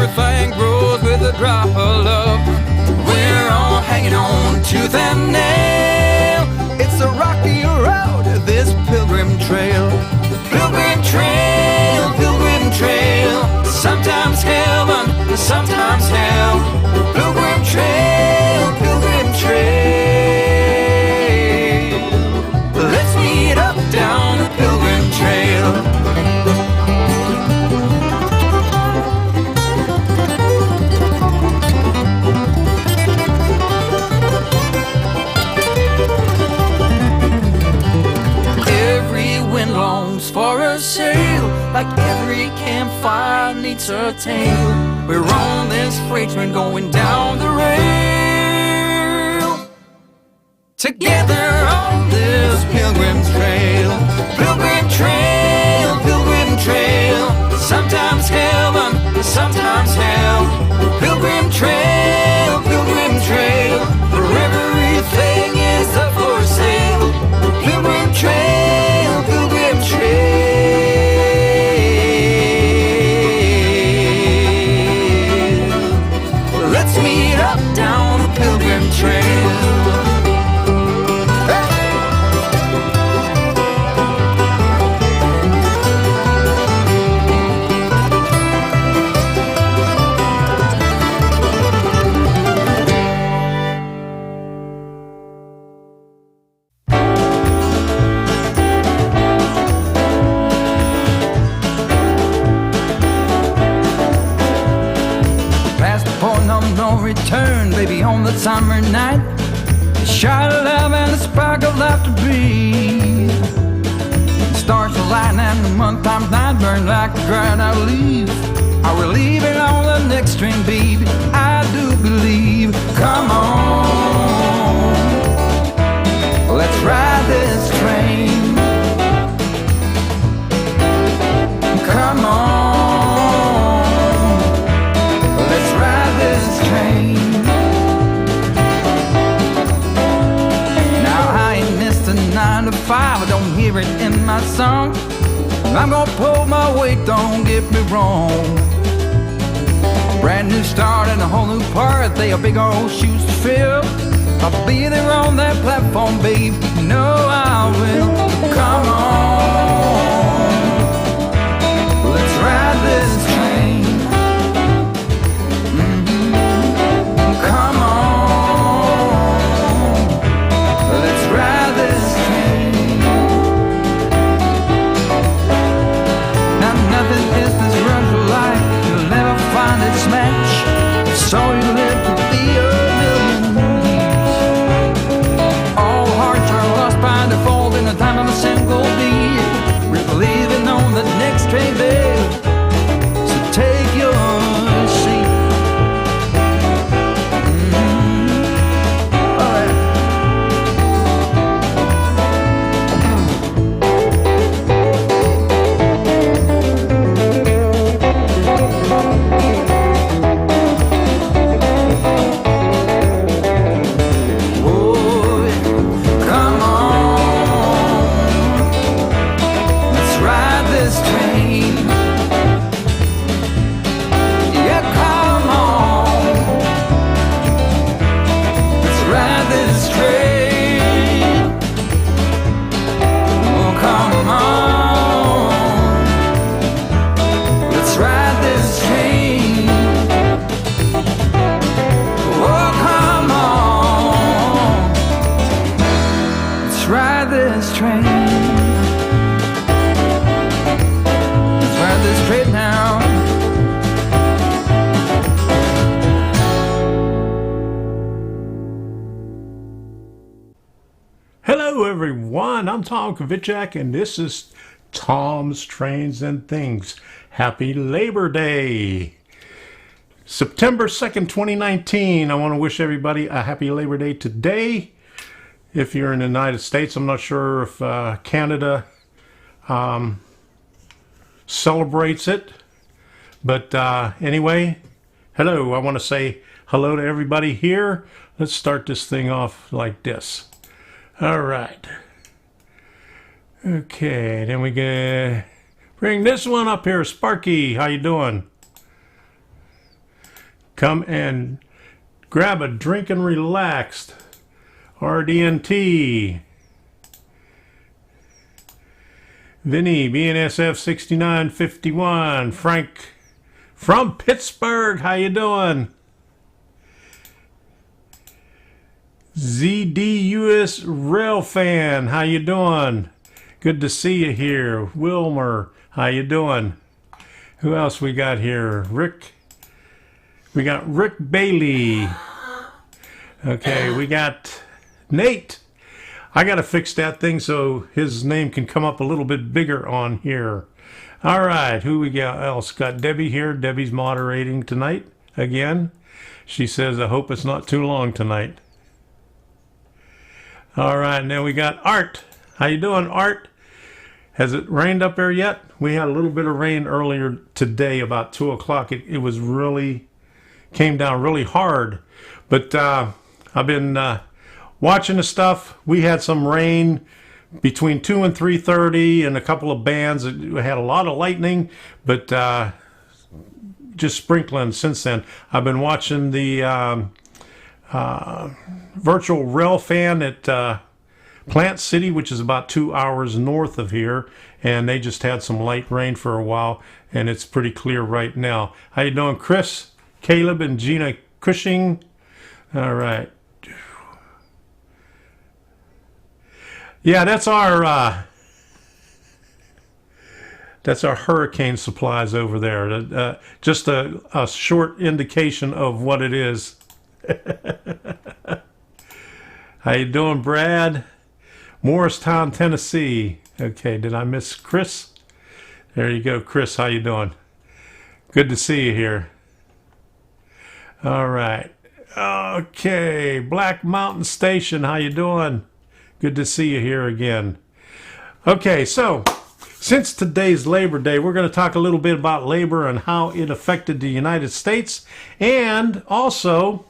everything grows with a drop of love. We're all hanging on tooth and nail. It's a rocky road, this pilgrim trail. Pilgrim trail, pilgrim trail. Sometimes heaven, sometimes hell. Pilgrim trail, pilgrim trail. Let's meet up down the pilgrim trail. For a sail, like every campfire needs a tale. We're on this freight train going down the rail, together on this pilgrim's trail. Pilgrim trail, pilgrim trail. Sometimes heaven, sometimes hell. Pilgrim trail, pilgrim trail. Where everything is up for sale. Pilgrim trail, pilgrim trail. Let's meet up down the pilgrim trail. Return, baby, on the summer night. A shot of love and a spark of laughter breathe. Stars align and the month times night burn like a dried out leaf. Are we leaving on the next train, baby? I do believe. Come on, let's ride this train. Come on, let's ride this train. Now I ain't missed a 9 to 5, I don't hear it in my song. I'm gonna pull my weight, don't get me wrong. Brand new start and a whole new part, they are big old shoes to fill. I'll be there on that platform, babe, you know I will. Come on, let's ride this train. Come on, let's ride this train. Now nothing is this rush of life, you'll never find its match. So you live to be a million years. All hearts are lost by default in the time of a single beat. We're leaving on the next train, babe, so take your seat. I'm Tom Kovicek, and this is Tom's Trains and Things. Happy Labor Day! September 2nd, 2019. I want to wish everybody a happy Labor Day today. If you're in the United States, I'm not sure if Canada celebrates it. But anyway, hello. I want to say hello to everybody here. Let's start this thing off like this. All right. Okay, then we get bring this one up here. Sparky, how you doing? Come and grab a drink and relax. RDNT. Vinny, BNSF 6951. Frank from Pittsburgh, how you doing? ZDUS Rail Fan, how you doing? Good to see you here. Wilmer, how you doing? Who else we got here? Rick. We got Rick Bailey. Okay, we got Nate. I got to fix that thing so his name can come up a little bit bigger on here. All right, who we got else? Got Debbie here. Debbie's moderating tonight again. She says, I hope it's not too long tonight. All right, now we got Art. How you doing, Art? Has it rained up there yet? We had a little bit of rain earlier today, about 2 o'clock. It was really, came down really hard. But I've been watching the stuff. We had some rain between 2 and 3:30 and a couple of bands. We had a lot of lightning, but just sprinkling since then. I've been watching the virtual rail fan at Plant City, which is about 2 hours north of here, and they just had some light rain for a while, and it's pretty clear right now. How you doing, Chris, Caleb, and Gina Cushing? All right. Yeah, that's our hurricane supplies over there. Just a short indication of what it is. How you doing, Brad? Morristown, Tennessee. Okay, did I miss Chris? There you go, Chris. How you doing? Good to see you here. All right. Okay, Black Mountain Station. How you doing? Good to see you here again. Okay, so since today's Labor Day, we're going to talk a little bit about labor and how it affected the United States. And also,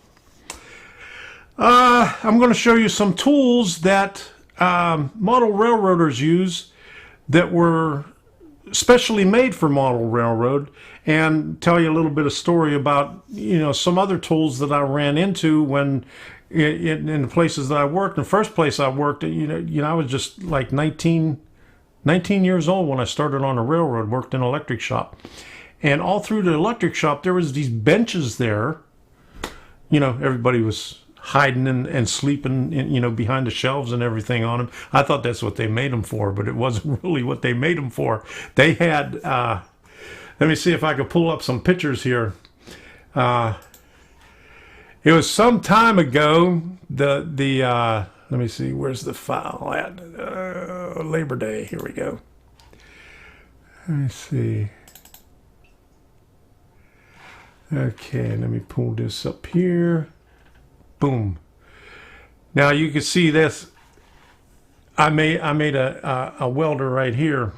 I'm going to show you some tools that model railroaders use that were specially made for model railroad, and tell you a little bit of story about, some other tools that I ran into when in the places that I worked. In the first place I worked, I was just like 19 years old when I started on a railroad, worked in an electric shop. And all through the electric shop, there was these benches there. Everybody was hiding and sleeping, behind the shelves and everything on them. I thought that's what they made them for, but it wasn't really what they made them for. They had, let me see if I could pull up some pictures here. It was some time ago, let me see, where's the file at? Labor Day, here we go. Let me see. Okay, let me pull this up here. Boom. Now you can see this. I made a welder right here.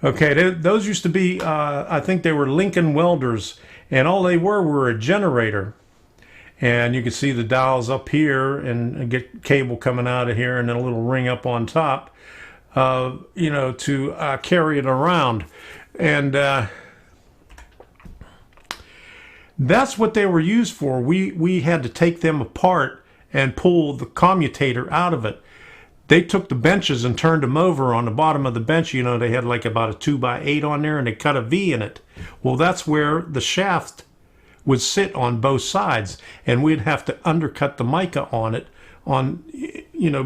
Okay, those used to be, I think they were Lincoln welders, and all they were a generator. And you can see the dials up here, and get cable coming out of here, and then a little ring up on top, to carry it around. And that's what they were used for. We had to take them apart and pull the commutator out of it. They took the benches and turned them over. On the bottom of the bench, they had like about a 2x8 on there, and they cut a V in it. Well, that's where the shaft would sit on both sides, and we'd have to undercut the mica on it,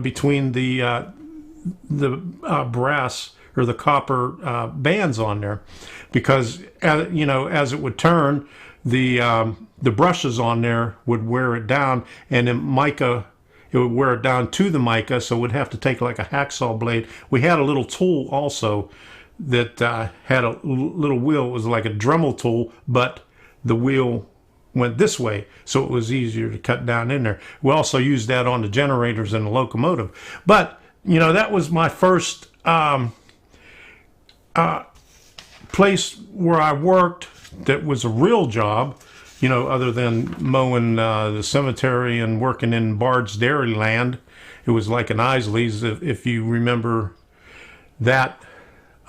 between the brass or the copper bands on there, because as it would turn, the brushes on there would wear it down, and then mica, it would wear it down to the mica, so we'd have to take like a hacksaw blade. We had a little tool also that had a little wheel. It was like a Dremel tool, but the wheel went this way, so it was easier to cut down in there. We also used that on the generators and the locomotive. But, that was my first place where I worked that was a real job, other than mowing the cemetery and working in Bard's Dairy Land. It was like an Isley's, if you remember that,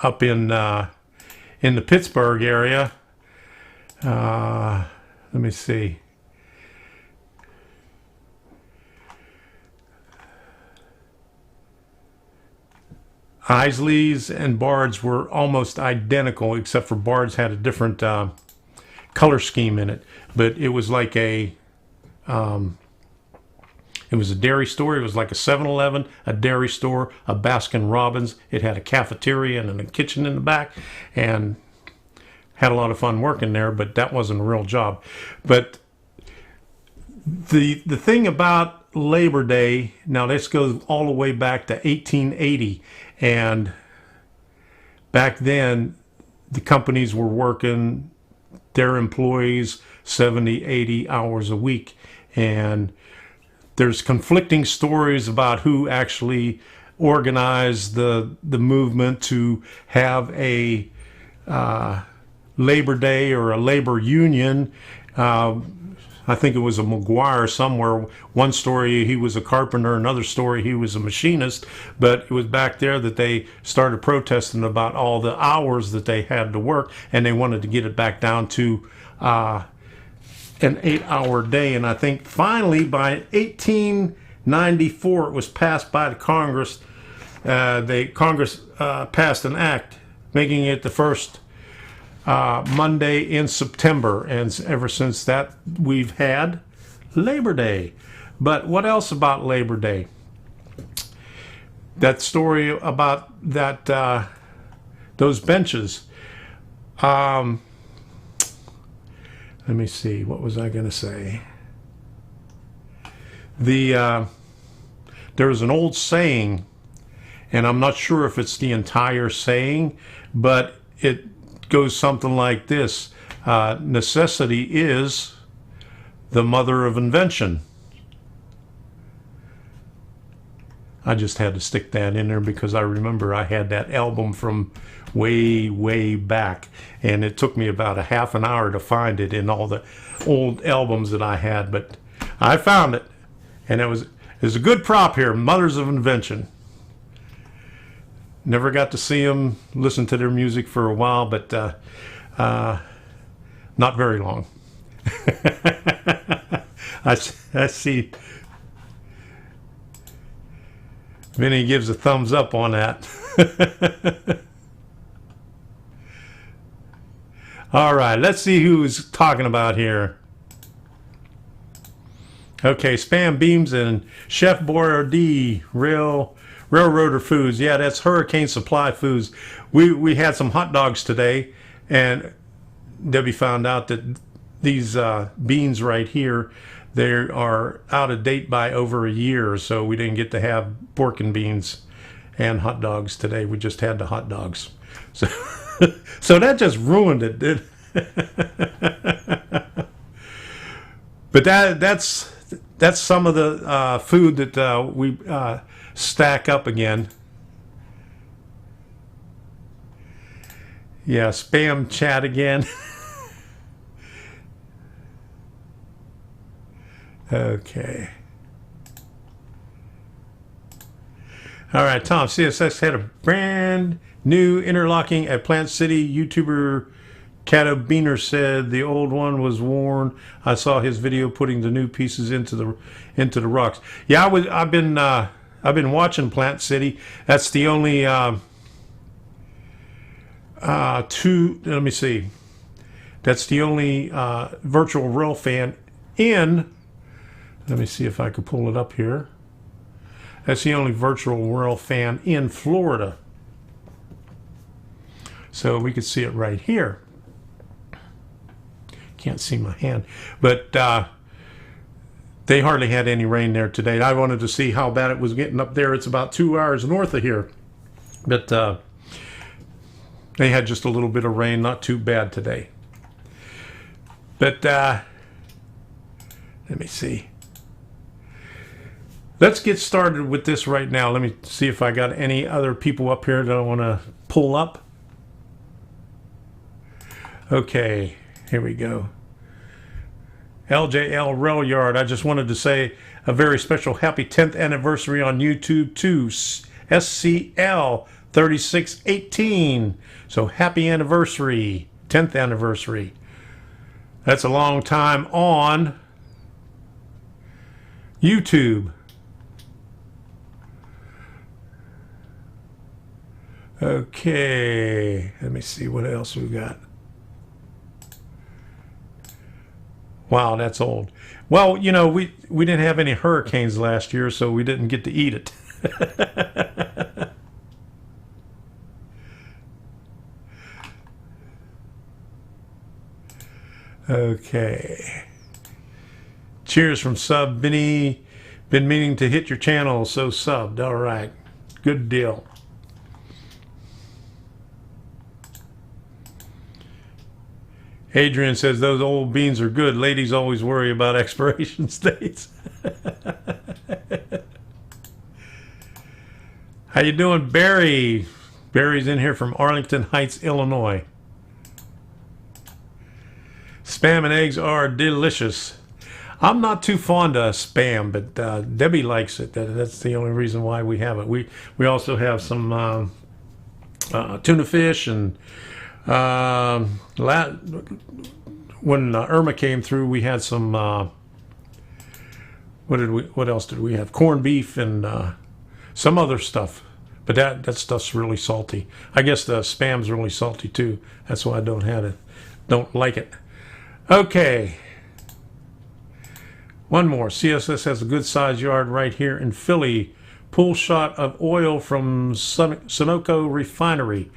up in the Pittsburgh area. let me see. Isley's and Bard's were almost identical, except for Bard's had a different color scheme in it. But it was like it was a dairy store. It was like a 7-Eleven, a dairy store, a Baskin Robbins. It had a cafeteria and a kitchen in the back, and had a lot of fun working there. But that wasn't a real job. But the thing about Labor Day, now this goes all the way back to 1880, and back then the companies were working their employees 70, 80 hours a week, and there's conflicting stories about who actually organized the movement to have a Labor Day or a labor union. I think it was a McGuire somewhere. One story he was a carpenter, another story he was a machinist, but it was back there that they started protesting about all the hours that they had to work, and they wanted to get it back down to an 8-hour day. And I think finally by 1894 it was passed by the Congress. Congress passed an act making it the first Monday in September, and ever since that we've had Labor Day. But what else about Labor Day? That story about that those benches. Let me see, what was I going to say? There was an old saying, and I'm not sure if it's the entire saying, but it goes something like this: necessity is the mother of invention. I just had to stick that in there because I remember I had that album from way back, and it took me about a half an hour to find it in all the old albums that I had, but I found it, and it was a good prop here, mothers of invention. Never got to see them, listen to their music for a while, but not very long. I see Vinny gives a thumbs up on that. All right, let's see who's talking about here. Okay, Spam Beams and Chef Boyardee, Railroader Foods. Yeah, that's Hurricane Supply Foods. We had some hot dogs today, and Debbie found out that these beans right here, they are out of date by over a year, so we didn't get to have pork and beans and hot dogs today. We just had the hot dogs. So, so that just ruined it, did But that's some of the food that we stack up again. Yeah, spam chat again. Okay. All right, Tom, CSX had a brand new interlocking at Plant City. YouTuber Cato Beaner said the old one was worn. I saw his video putting the new pieces into the rocks. Yeah, I've been watching Plant City. That's the only let me see. That's the only virtual rail fan in. Let me see if I could pull it up here. That's the only virtual rail fan in Florida. So we could see it right here. Can't see my hand. But they hardly had any rain there today. I wanted to see how bad it was getting up there. It's about 2 hours north of here. But they had just a little bit of rain, not too bad today. But let me see. Let's get started with this right now. Let me see if I got any other people up here that I want to pull up. Okay, here we go. LJL Rail Yard, I just wanted to say a very special happy 10th anniversary on YouTube to SCL 3618. So happy anniversary, 10th anniversary. That's a long time on YouTube. Okay, let me see what else we got. Wow, that's old. Well, you know, we didn't have any hurricanes last year, so we didn't get to eat it. Okay. Cheers from Sub Benny. Been meaning to hit your channel, so subbed. All right. Good deal. Adrian says those old beans are good. Ladies always worry about expiration dates. How you doing, Barry? Barry's in here from Arlington Heights, Illinois. Spam and eggs are delicious. I'm not too fond of spam, but Debbie likes it. That's the only reason why we have it. We also have some tuna fish, and when Irma came through, we had some. What else did we have? Corned beef and some other stuff. But that stuff's really salty. I guess the spam's really salty too. That's why I don't have it. Don't like it. Okay. One more. CSS has a good sized yard right here in Philly. Pool shot of oil from Sunoco Refinery.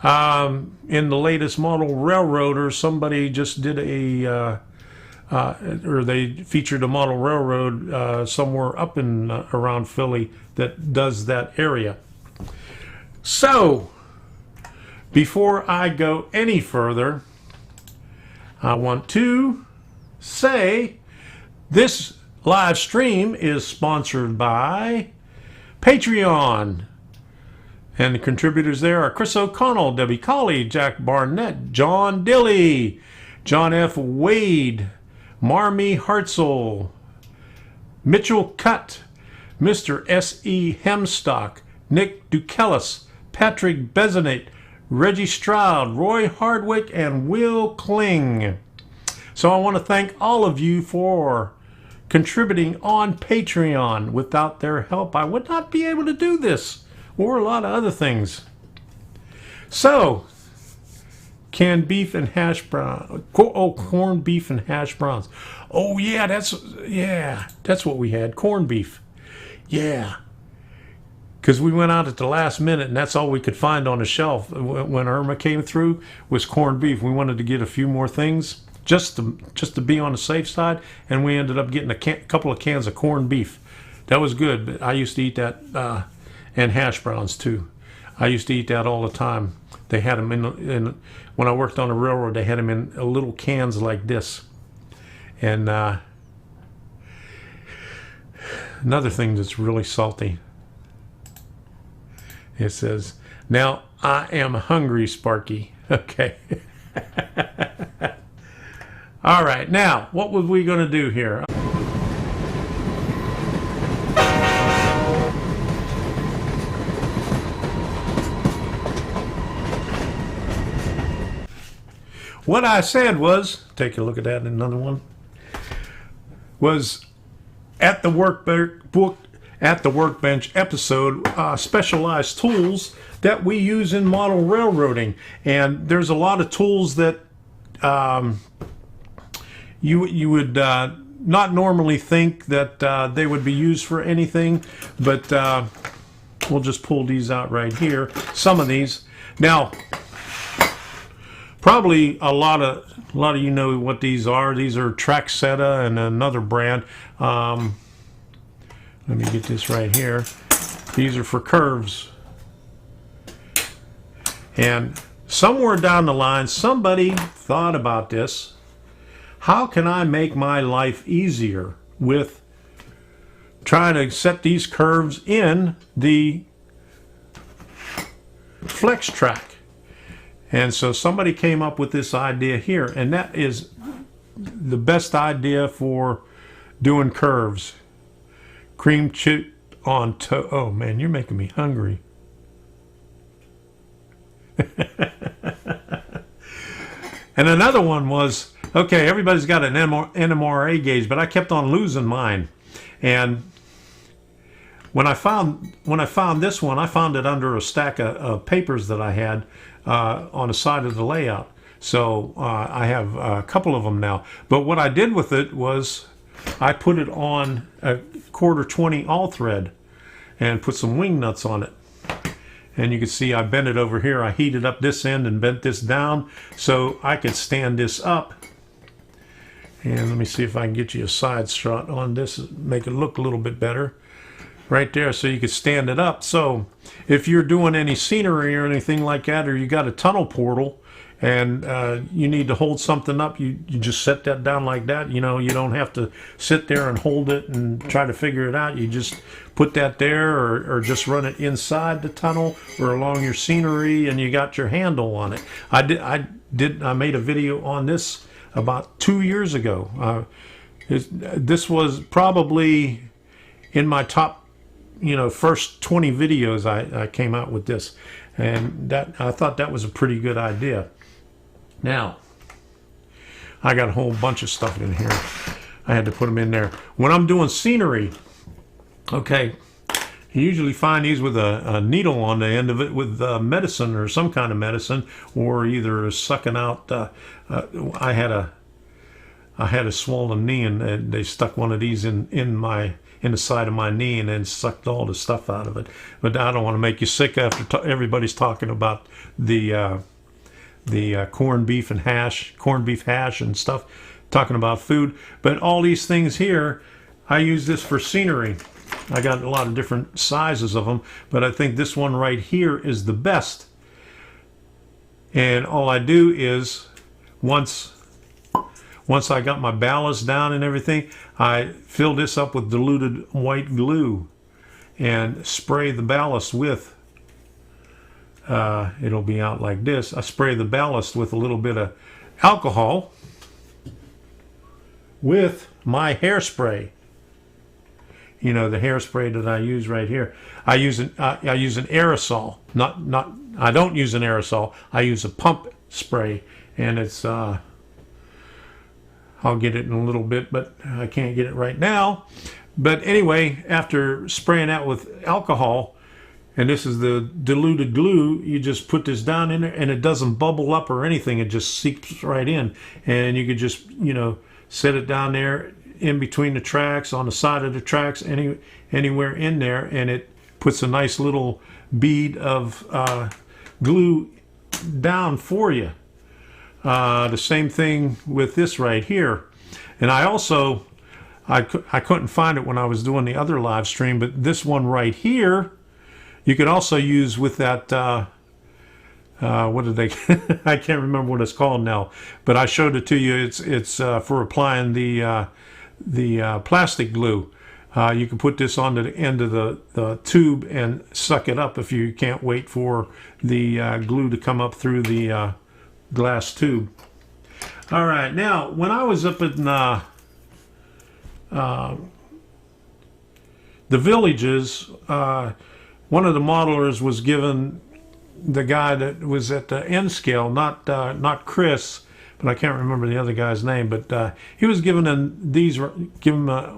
In the latest model railroader, somebody just did or they featured a model railroad somewhere up in around Philly that does that area. So, before I go any further, I want to say this live stream is sponsored by Patreon. And the contributors there are Chris O'Connell, Debbie Colley, Jack Barnett, John Dilly, John F. Wade, Marmee Hartzell, Mitchell Cutt, Mr. S.E. Hemstock, Nick Dukellis, Patrick Bezenet, Reggie Stroud, Roy Hardwick, and Will Kling. So I want to thank all of you for contributing on Patreon. Without their help, I would not be able to do this, or a lot of other things. So, canned beef and hash brown. Oh, corned beef and hash browns. Oh yeah, that's what we had. Corned beef. Yeah. Because we went out at the last minute, and that's all we could find on the shelf when Irma came through was corned beef. We wanted to get a few more things just to be on the safe side, and we ended up getting a couple of cans of corned beef. That was good, but I used to eat that, and hash browns too. I used to eat that all the time. They had them in when I worked on the railroad, they had them in little cans like this. And another thing that's really salty. It says, "Now I am hungry, Sparky." Okay. All right. Now, what were we going to do here? What I said was, take a look at that in another one, was at the workbench episode, specialized tools that we use in model railroading. And there's a lot of tools that you would not normally think that they would be used for anything, but we'll just pull these out right here. Some of these. Now, probably a lot of you know what these are. These are Traxetta and another brand. Let me get this right here. These are for curves. And somewhere down the line, somebody thought about this. How can I make my life easier with trying to set these curves in the flex track? And so somebody came up with this idea here, and that is the best idea for doing curves. Cream chip on toe. Oh man, you're making me hungry. And another one was Okay, everybody's got an NMRA gauge, but I kept on losing mine. And when I found this one, I found it under a stack of papers that I had on the side of the layout. So I have a couple of them now. But what I did with it was I put it on a 1/4-20 all thread and put some wing nuts on it. And you can see I bent it over here. I heated up this end and bent this down so I could stand this up. And let me see if I can get you a side shot on this, make it look a little bit better. Right there, so you could stand it up. So if you're doing any scenery or anything like that, or you got a tunnel portal and you need to hold something up, you just set that down like that. You know, you don't have to sit there and hold it and try to figure it out. You just put that there, or just run it inside the tunnel or along your scenery, and you got your handle on it. I made a video on this about 2 years ago. This was probably in my top, first 20 videos I came out with this, and that I thought that was a pretty good idea. Now, I got a whole bunch of stuff in here. I had to put them in there. When I'm doing scenery, okay, you usually find these with a needle on the end of it with medicine or some kind of medicine, or either sucking out. I had a swollen knee, and they stuck one of these in the side of my knee and then sucked all the stuff out of it. But I don't want to make you sick after everybody's talking about the corned beef hash and stuff, talking about food. But all these things here, I use this for scenery. I got a lot of different sizes of them, but I think this one right here is the best. And all I do is, once I got my ballast down and everything, I fill this up with diluted white glue and spray the ballast with, it'll be out like this. I spray the ballast with a little bit of alcohol with my hairspray. The hairspray that I use right here. I use an aerosol. I don't use an aerosol. I use a pump spray, and it's I'll get it in a little bit, but I can't get it right now. But anyway, after spraying that with alcohol, and this is the diluted glue, you just put this down in there, and it doesn't bubble up or anything. It just seeps right in, and you could just set it down there in between the tracks, on the side of the tracks, anywhere in there, and it puts a nice little bead of glue down for you. The same thing with this right here. And I also, I couldn't find it when I was doing the other live stream, but this one right here, you could also use with that, what did they, I can't remember what it's called now, but I showed it to you. It's for applying the plastic glue. You can put this on the end of the tube and suck it up if you can't wait for the glue to come up through the glass tube. All right, now when I was up in the Villages, one of the modelers was given, the guy that was at the N scale, not Chris, but I can't remember the other guy's name, but he was given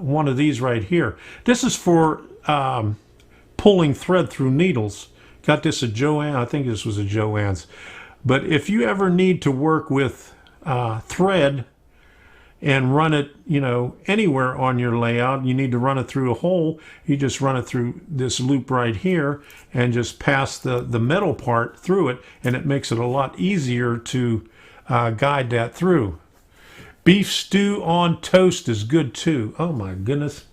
one of these right here. This is for pulling thread through needles. Got this at Joann. I think this was at Joann's. But if you ever need to work with thread and run it, anywhere on your layout, you need to run it through a hole, you just run it through this loop right here and just pass the metal part through it, and it makes it a lot easier to guide that through. Beef stew on toast is good too. Oh my goodness.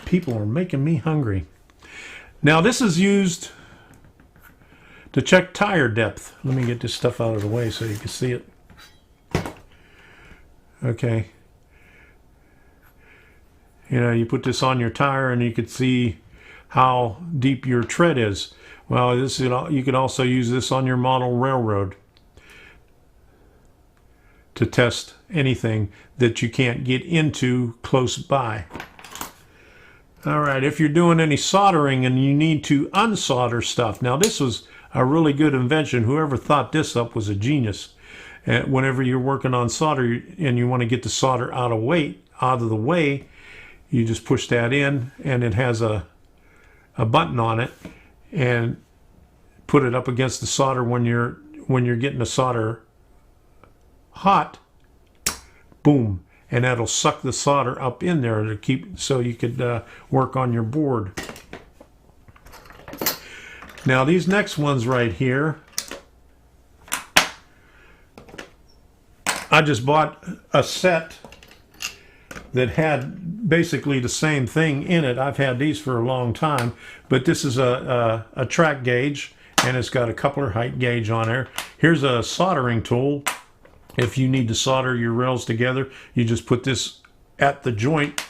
People are making me hungry. Now this is used to check tire depth. Let me get this stuff out of the way so you can see it. Okay. You put this on your tire and you can see how deep your tread is. Well, you could also use this on your model railroad to test anything that you can't get into close by. All right, if you're doing any soldering and you need to unsolder stuff. Now, this was a really good invention. Whoever thought this up was a genius. And whenever you're working on solder and you want to get the solder out of the way, you just push that in, and it has a button on it, and put it up against the solder when you're getting the solder hot. Boom, and that'll suck the solder up in there to keep, so you could work on your board. Now these next ones right here, I just bought a set that had basically the same thing in it. I've had these for a long time, but this is a track gauge, and it's got a coupler height gauge on there. Here's a soldering tool. If you need to solder your rails together, you just put this at the joint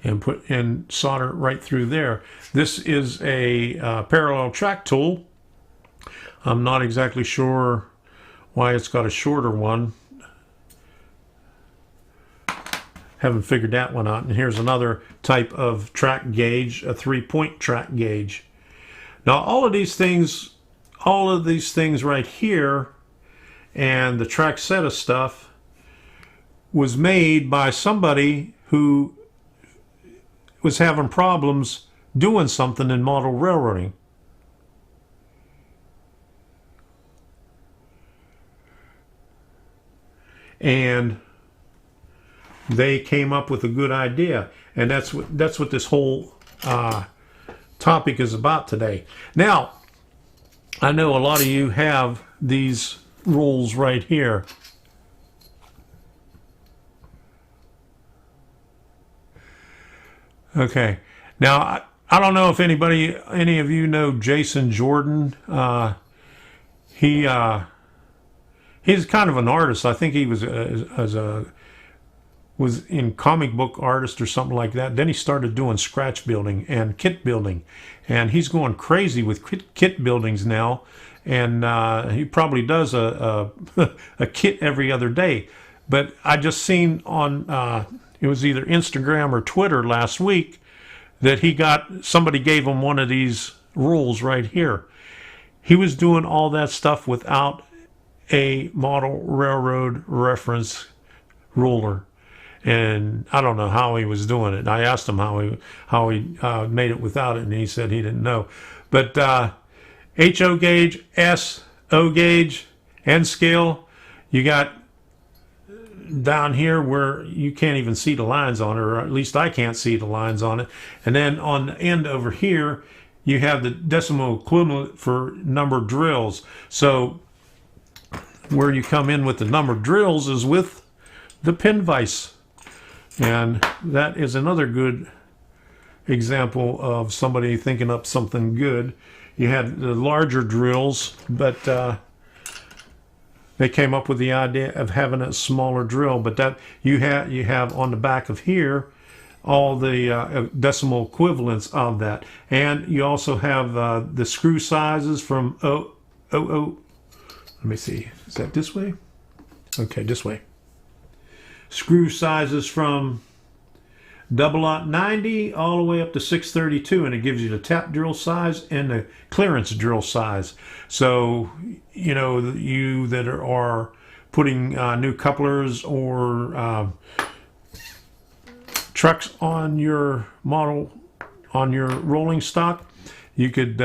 and solder right through there. This is a parallel track tool. I'm not exactly sure why it's got a shorter one. Haven't figured that one out. And here's another type of track gauge, a 3-point track gauge. Now all of these things right here, and the track set of stuff, was made by somebody who was having problems doing something in model railroading. And they came up with a good idea, and that's what this whole topic is about today. Now, I know a lot of you have these rules right here. Okay, now I don't know if any of you know Jason Jordan. He's kind of an artist. I think he was in comic book artist or something like that. Then he started doing scratch building and kit building, and he's going crazy with kit buildings now. And he probably does a kit every other day. But I just seen on it was either Instagram or Twitter last week that somebody gave him one of these rules right here. He was doing all that stuff without a model railroad reference ruler, and I don't know how he was doing it. I asked him how he made it without it, and he said he didn't know. But HO gauge, SO gauge, N scale, you got down here where you can't even see the lines on it, or at least I can't see the lines on it. And then on the end over here, you have the decimal equivalent for number drills. So where you come in with the number drills is with the pin vise. And that is another good example of somebody thinking up something good. You had the larger drills, but they came up with the idea of having a smaller drill. But that you have on the back of here all the decimal equivalents of that, and you also have the screw sizes from let me see, is that this way? Okay, this way. Screw sizes from 0090 all the way up to 632, and it gives you the tap drill size and the clearance drill size. So you know, you that are putting new couplers or trucks on your model, on your rolling stock, you could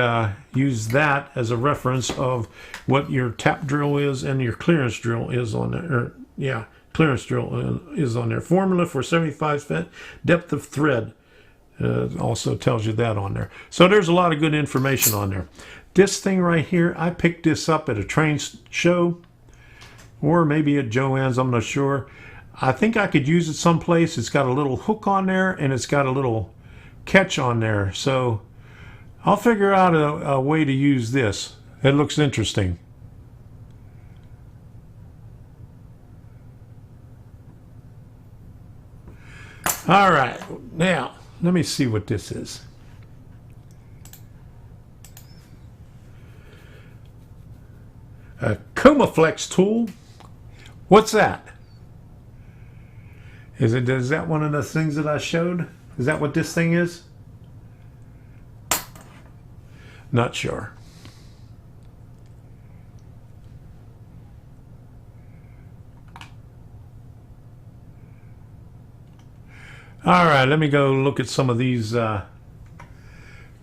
use that as a reference of what your tap drill is and your clearance drill is on there. Clearance drill is on there. Formula for 75% depth of thread also tells you that on there. So there's a lot of good information on there. This thing right here, I picked this up at a train show or maybe at Joann's, I'm not sure. I think I could use it someplace. It's got a little hook on there and it's got a little catch on there. So I'll figure out a way to use this. It looks interesting. All right, now let me see what this is. A Comaflex tool. What's that? Is that one of the things that I showed? Is that what this thing is? Not sure. All right, let me go look at some of these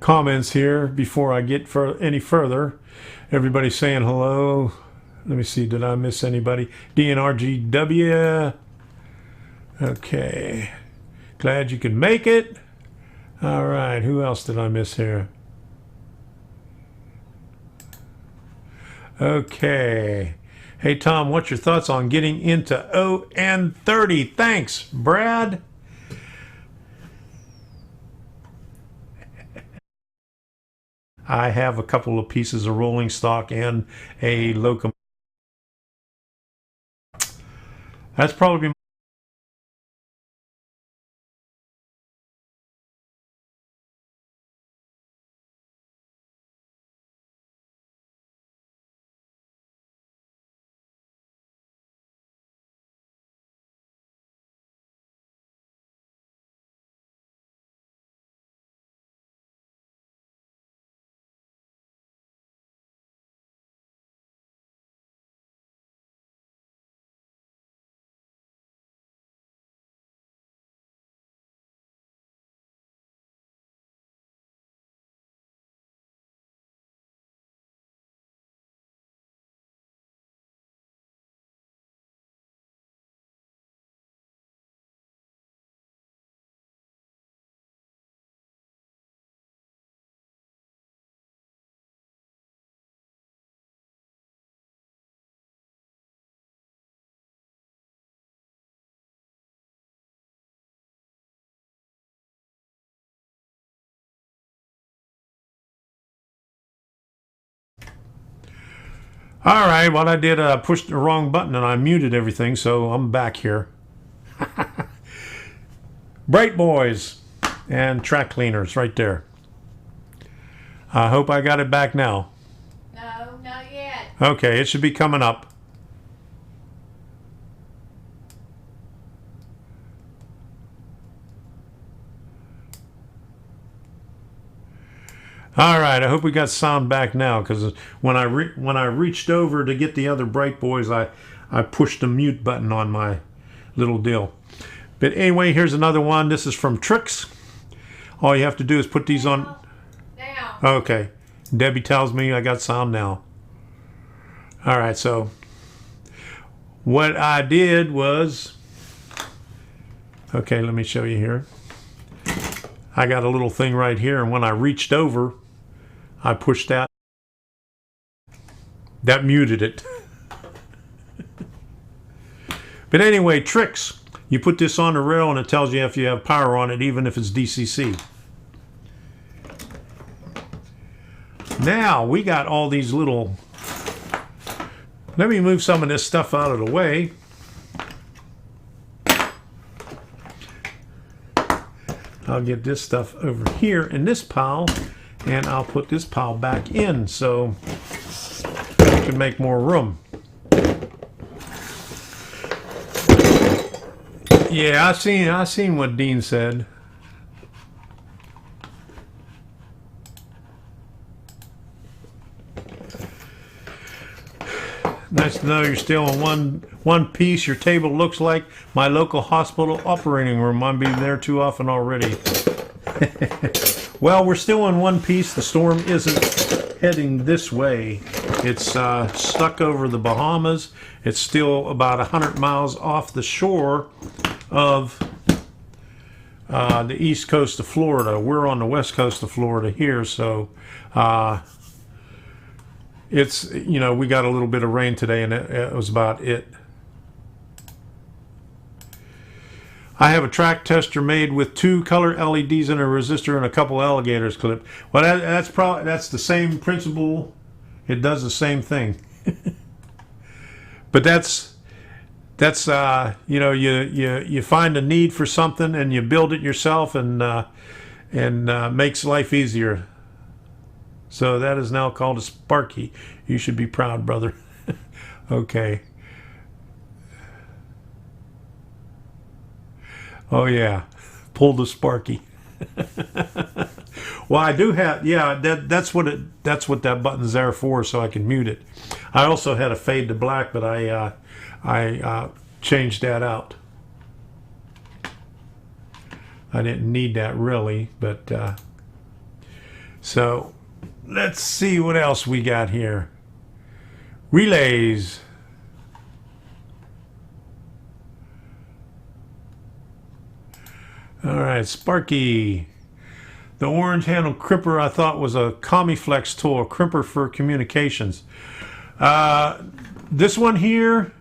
comments here before I get any further. Everybody's saying hello. Let me see, did I miss anybody? DNRGW. Okay. Glad you could make it. All right, who else did I miss here? Okay. Hey, Tom, what's your thoughts on getting into ON30? Thanks, Brad. I have a couple of pieces of rolling stock and a locomotive. That's probably all right. Well, I did push the wrong button and I muted everything, so I'm back here. Bright Boys and track cleaners right there. I hope I got it back now. No, not yet. Okay, it should be coming up. All right, I hope we got sound back now, because when I reached over to get the other Bright Boys, I pushed the mute button on my little deal. But anyway, here's another one. This is from Tricks. All you have to do is put these on. Now. Okay, Debbie tells me I got sound now. All right, so what I did was, okay, let me show you here. I got a little thing right here, and when I reached over, I pushed that. That muted it. But anyway, Tricks. You put this on the rail and it tells you if you have power on it, even if it's DCC. Now, we got all these little... Let me move some of this stuff out of the way. I'll get this stuff over here in this pile, and I'll put this pile back in so I can make more room. Yeah, I seen what Dean said. Nice to know you're still in one piece. Your table looks like my local hospital operating room. I've been there too often already. Well, we're still in one piece. The storm isn't heading this way. It's stuck over the Bahamas. It's still about 100 miles off the shore of the east coast of Florida. We're on the west coast of Florida here, so it's, you know, we got a little bit of rain today, and it was about it. I have a track tester made with 2 color LEDs and a resistor and a couple alligators clipped. Well, that's the same principle. It does the same thing. But that's you know, you find a need for something and you build it yourself, and makes life easier. So that is now called a Sparky. You should be proud, brother. Okay. Oh yeah, pull the Sparky. Well, I do have, yeah. That's what that button's there for, so I can mute it. I also had a fade to black, but I changed that out. I didn't need that really, but so let's see what else we got here. Relays. All right, Sparky. The orange handle crimper I thought was a Comiflex tool, a crimper for communications. This one here,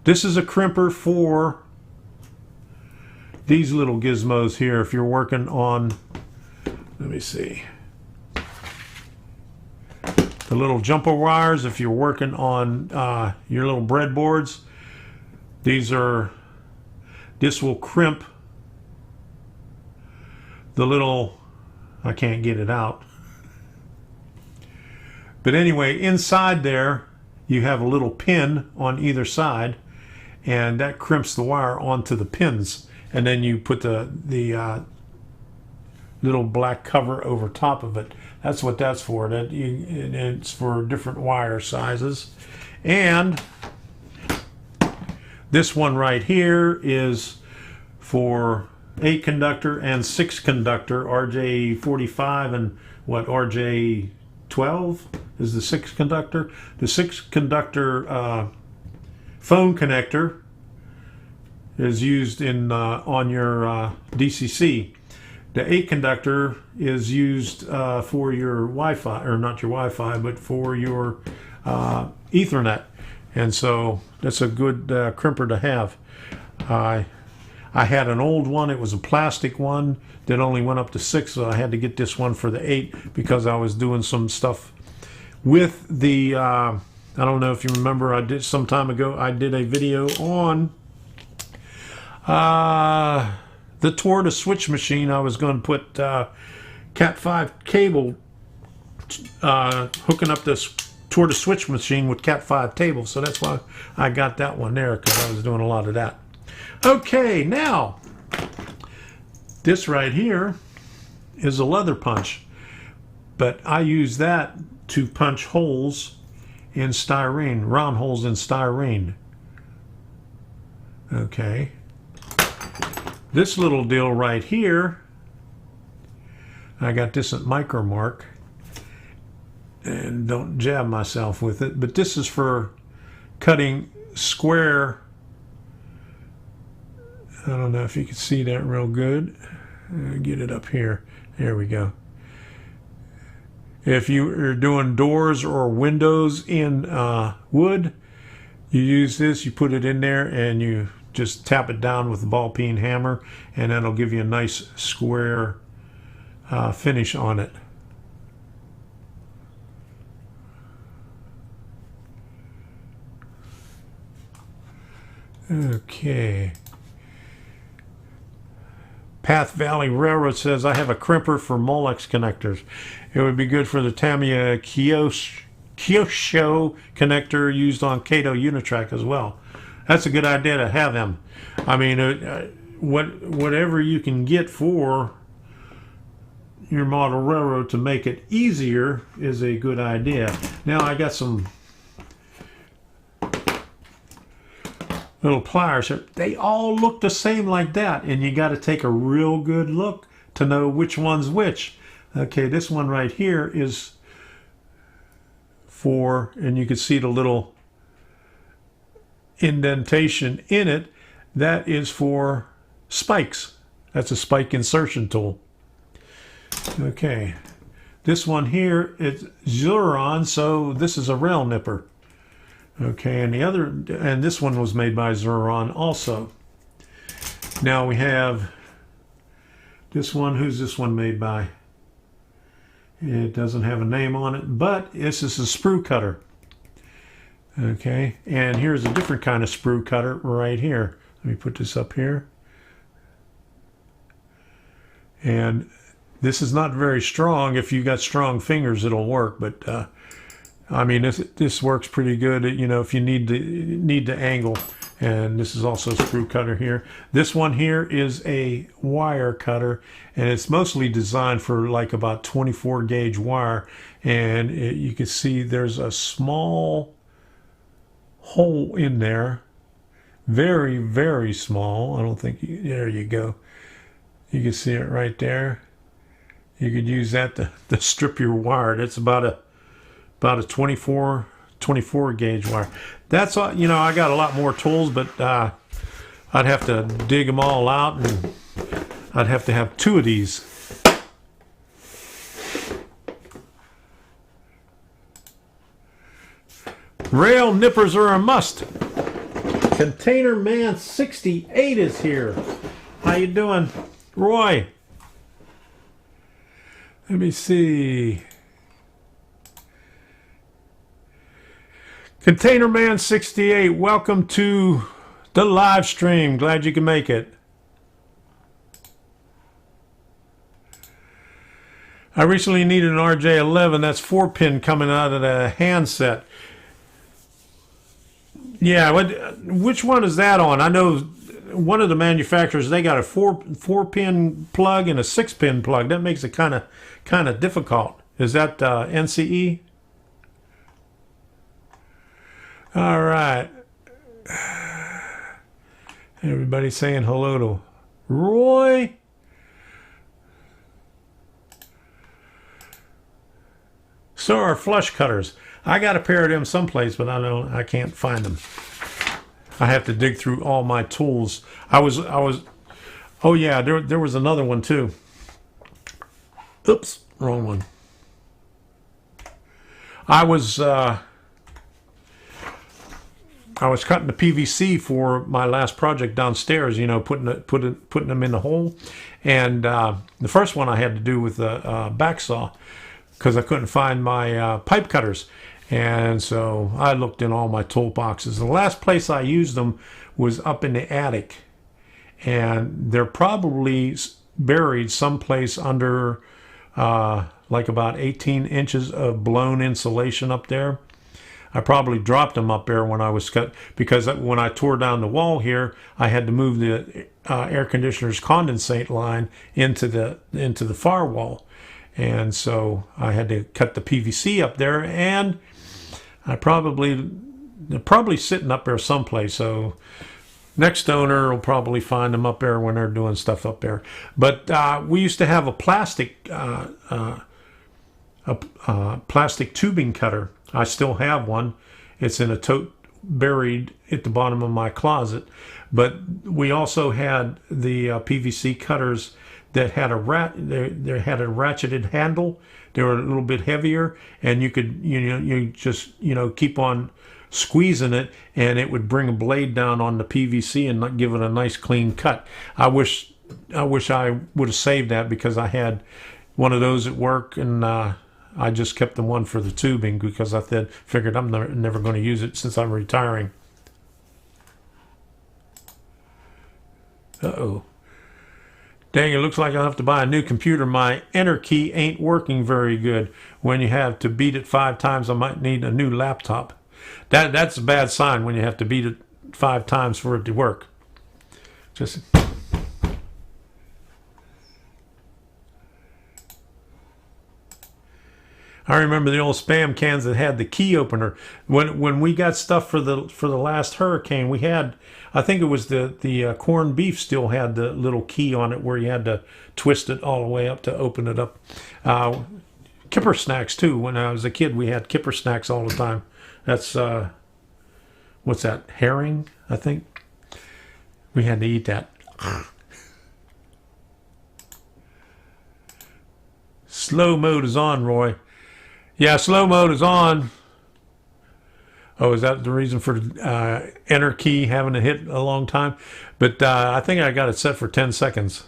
this is a crimper for these little gizmos here. If you're working on, let me see, the little jumper wires, if you're working on your little breadboards, this will crimp the little, I can't get it out. But anyway, inside there, you have a little pin on either side, and that crimps the wire onto the pins. And then you put the little black cover over top of it. That's what that's for. It's for different wire sizes. And this one right here is for 8 conductor and 6 conductor, RJ45 and what, RJ12 is the 6 conductor. The 6 conductor phone connector is used in on your DCC. The 8 conductor is used for your Wi-Fi, or not your Wi-Fi, but for your Ethernet. And so that's a good crimper to have. I had an old one. It was a plastic one that only went up to 6, so I had to get this one for the 8 because I was doing some stuff with the, I don't know if you remember, I did some time ago, I did a video on the Torta switch machine. I was going to put Cat5 cable, hooking up this Torta switch machine with Cat5 cable, so that's why I got that one there, because I was doing a lot of that. Okay, now this right here is a leather punch, but I use that to punch holes in styrene, round holes in styrene. Okay, this little deal right here, I got this at Micromark, and don't jab myself with it, but this is for cutting square. I don't know if you can see that real good. Get it up here. There we go. If you are doing doors or windows in wood, you use this, you put it in there, and you just tap it down with the ball peen hammer, and that'll give you a nice square finish on it. Okay. Path Valley Railroad says, I have a crimper for Molex connectors. It would be good for the Tamiya Kyosho connector used on Kato Unitrack as well. That's a good idea to have them. I mean, whatever you can get for your model railroad to make it easier is a good idea. Now I got some little pliers here. They all look the same like that, and you got to take a real good look to know which one's which. Okay, this one right here is for, and you can see the little indentation in it, that is for spikes. That's a spike insertion tool. Okay, this one here is Zuron, so this is a rail nipper. Okay, and this one was made by Zuron also. Now we have this one. Who's this one made by? It doesn't have a name on it, but this is a sprue cutter. Okay, and here's a different kind of sprue cutter right here. Let me put this up here. And this is not very strong. If you've got strong fingers, it'll work, but I mean, this works pretty good, you know, if you need to angle. And this is also a sprue cutter here. This one here is a wire cutter, and it's mostly designed for like about 24 gauge wire. And you can see there's a small hole in there, very, very small. I don't think there you go. You can see it right there. You could use that to strip your wire. It's about a 24 gauge wire. That's all. You know, I got a lot more tools, but I'd have to dig them all out, and I'd have to have 2 of these. Rail nippers are a must. Container Man 68 is here. How you doing, Roy? Let me see. Container Man 68, welcome to the live stream. Glad you can make it. I recently needed an RJ11. That's 4-pin coming out of the handset. Yeah, which one is that on? I know one of the manufacturers, they got a 4-pin plug and a 6-pin plug. That makes it kind of difficult. Is that NCE? All right. Everybody saying hello to Roy. So are flush cutters. I got a pair of them someplace, but I can't find them. I have to dig through all my tools. Oh yeah, there was another one too. Oops, wrong one. I was cutting the PVC for my last project downstairs, you know, putting them in the hole. And the first one I had to do with the back saw because I couldn't find my pipe cutters. And so I looked in all my toolboxes. The last place I used them was up in the attic. And they're probably buried someplace under like about 18 inches of blown insulation up there. I probably dropped them up there when I was cut, because when I tore down the wall here, I had to move the air conditioner's condensate line into the far wall. And so I had to cut the PVC up there, and they're probably sitting up there someplace. So next owner will probably find them up there when they're doing stuff up there. But we used to have a plastic tubing cutter. I still have one. It's in a tote buried at the bottom of my closet. But we also had the PVC cutters that had they had a ratcheted handle. They were a little bit heavier, and you could you just keep on squeezing it, and it would bring a blade down on the PVC and not give it a nice clean cut. I wish I would have saved that, because I had one of those at work, and I just kept the one for the tubing because I figured I'm never going to use it since I'm retiring. Uh-oh. Dang, it looks like I'll have to buy a new computer. My enter key ain't working very good. When you have to beat it 5 times, I might need a new laptop. That's a bad sign when you have to beat it 5 times for it to work. Just... I remember the old Spam cans that had the key opener. When we got stuff for the last hurricane, we had, I think it was the corned beef still had the little key on it where you had to twist it all the way up to open it up. Kipper snacks too. When I was a kid, we had Kipper snacks all the time. That's what's that? Herring, I think. We had to eat that. Slow mode is on, Roy. Yeah, slow mode is on. Oh, is that the reason for enter key having to hit a long time? But I think I got it set for 10 seconds.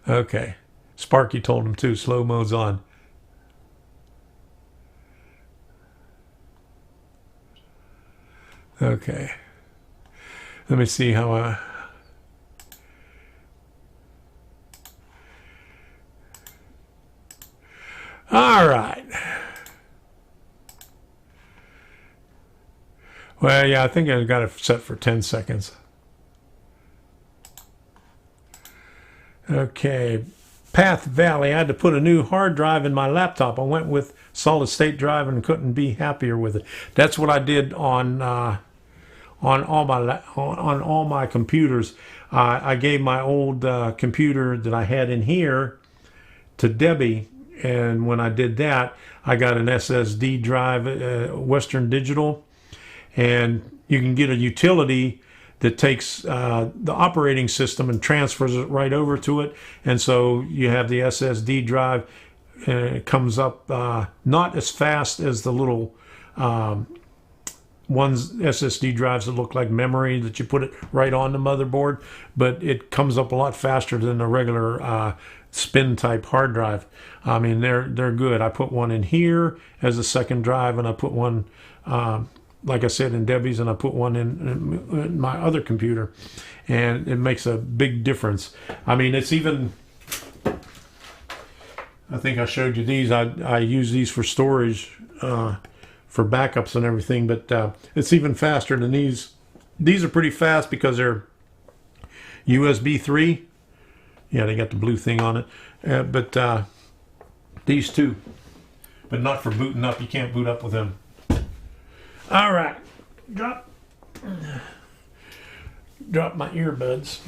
Okay. Sparky told him too, slow mode's on. Okay. Let me see how all right. Well, yeah, I think I got it set for 10 seconds. Okay. Path Valley. I had to put a new hard drive in my laptop. I went with solid state drive and couldn't be happier with it. That's what I did on on all my computers. I gave my old computer that I had in here to Debbie, and when I did that, I got an SSD drive, Western Digital, and you can get a utility that takes the operating system and transfers it right over to it, and so you have the SSD drive, and it comes up not as fast as the little ones SSD drives that look like memory that you put it right on the motherboard, but it comes up a lot faster than a regular spin type hard drive. I mean, they're good. I put one in here as a second drive, and I put one like I said in Debbie's, and I put one in my other computer, and it makes a big difference. I mean, it's even, I think I showed you these. I use these for storage, for backups and everything, but it's even faster than these. These are pretty fast because they're USB 3. Yeah, they got the blue thing on it. But these two, but not for booting up. You can't boot up with them. All right, drop my earbuds.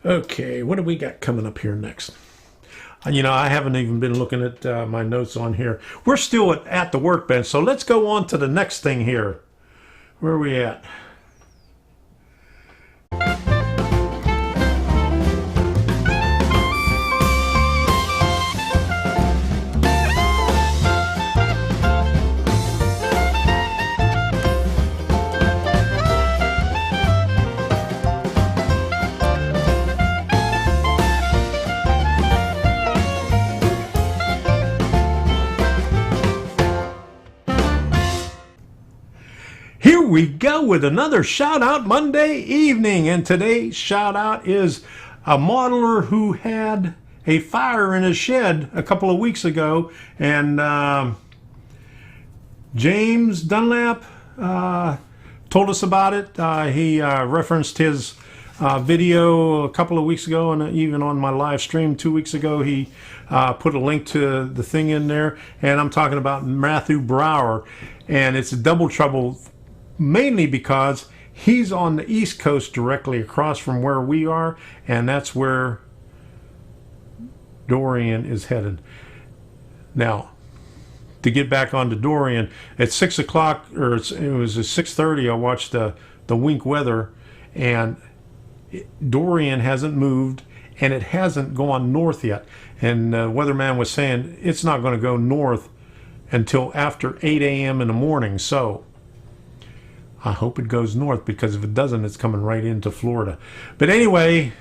Okay, what do we got coming up here next? You know, I haven't even been looking at my notes on here. We're still at the workbench, so let's go on to the next thing here. Where are we at? Here we go with another shout out Monday evening, and today's shout out is a modeler who had a fire in his shed a couple of weeks ago, and James Dunlap told us about it. He referenced his video a couple of weeks ago, and even on my live stream 2 weeks ago he put a link to the thing in there, and I'm talking about Matthew Brower, and it's a double trouble, mainly because he's on the East Coast directly across from where we are, and that's where Dorian is headed. Now, to get back onto Dorian, at 6 o'clock, or it was at 6:30, I watched the Wink weather, and Dorian hasn't moved, and it hasn't gone north yet. And the weatherman was saying it's not going to go north until after 8 a.m. in the morning, so I hope it goes north, because if it doesn't, it's coming right into Florida. But anyway,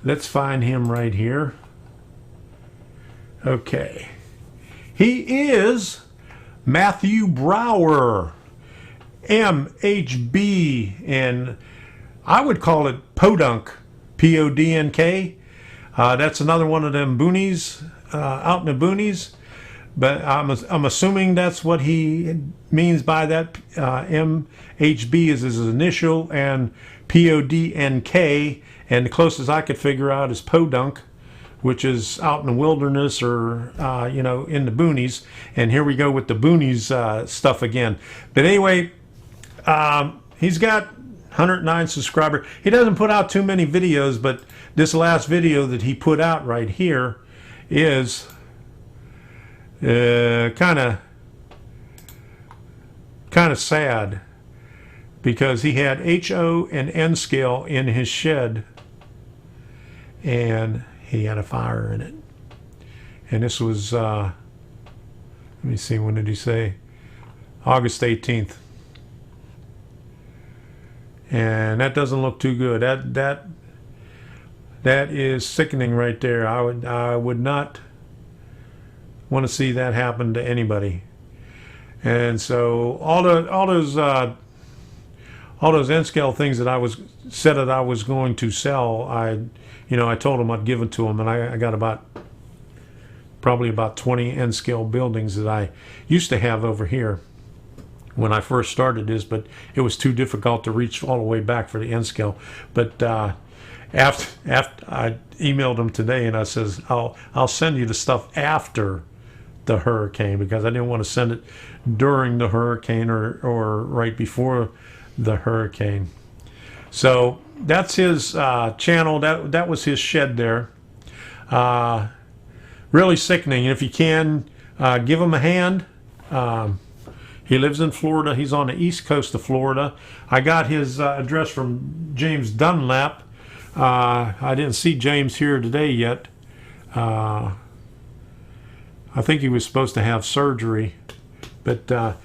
let's find him right here. Okay. He is Matthew Brower, MHB, and I would call it Podunk, Podnk. That's another one of them boonies, out in the boonies. But I'm assuming that's what he means by that. MHB is his initial, and Podnk, and the closest I could figure out is Podunk, which is out in the wilderness, or you know, in the boonies. And here we go with the boonies stuff again. But anyway, he's got 109 subscribers. He doesn't put out too many videos, but this last video that he put out right here is kind of sad, because he had HO and N scale in his shed, and he had a fire in it. And this was let me see, when did he say? August 18th. And that doesn't look too good. That is sickening right there. I would not want to see that happen to anybody. And so all those N-scale things that I said that I was going to sell, I told them I'd give it to them, and I got probably about 20 N-scale buildings that I used to have over here when I first started this, but it was too difficult to reach all the way back for the N-scale. But after I emailed them today, and I says I'll send you the stuff after the hurricane, because I didn't want to send it during the hurricane or right before the hurricane. So that's his channel. That was his shed there. Really sickening. If you can, give him a hand. He lives in Florida. He's on the east coast of Florida. I got his address from James Dunlap. I didn't see James here today yet. I think he was supposed to have surgery, but I'll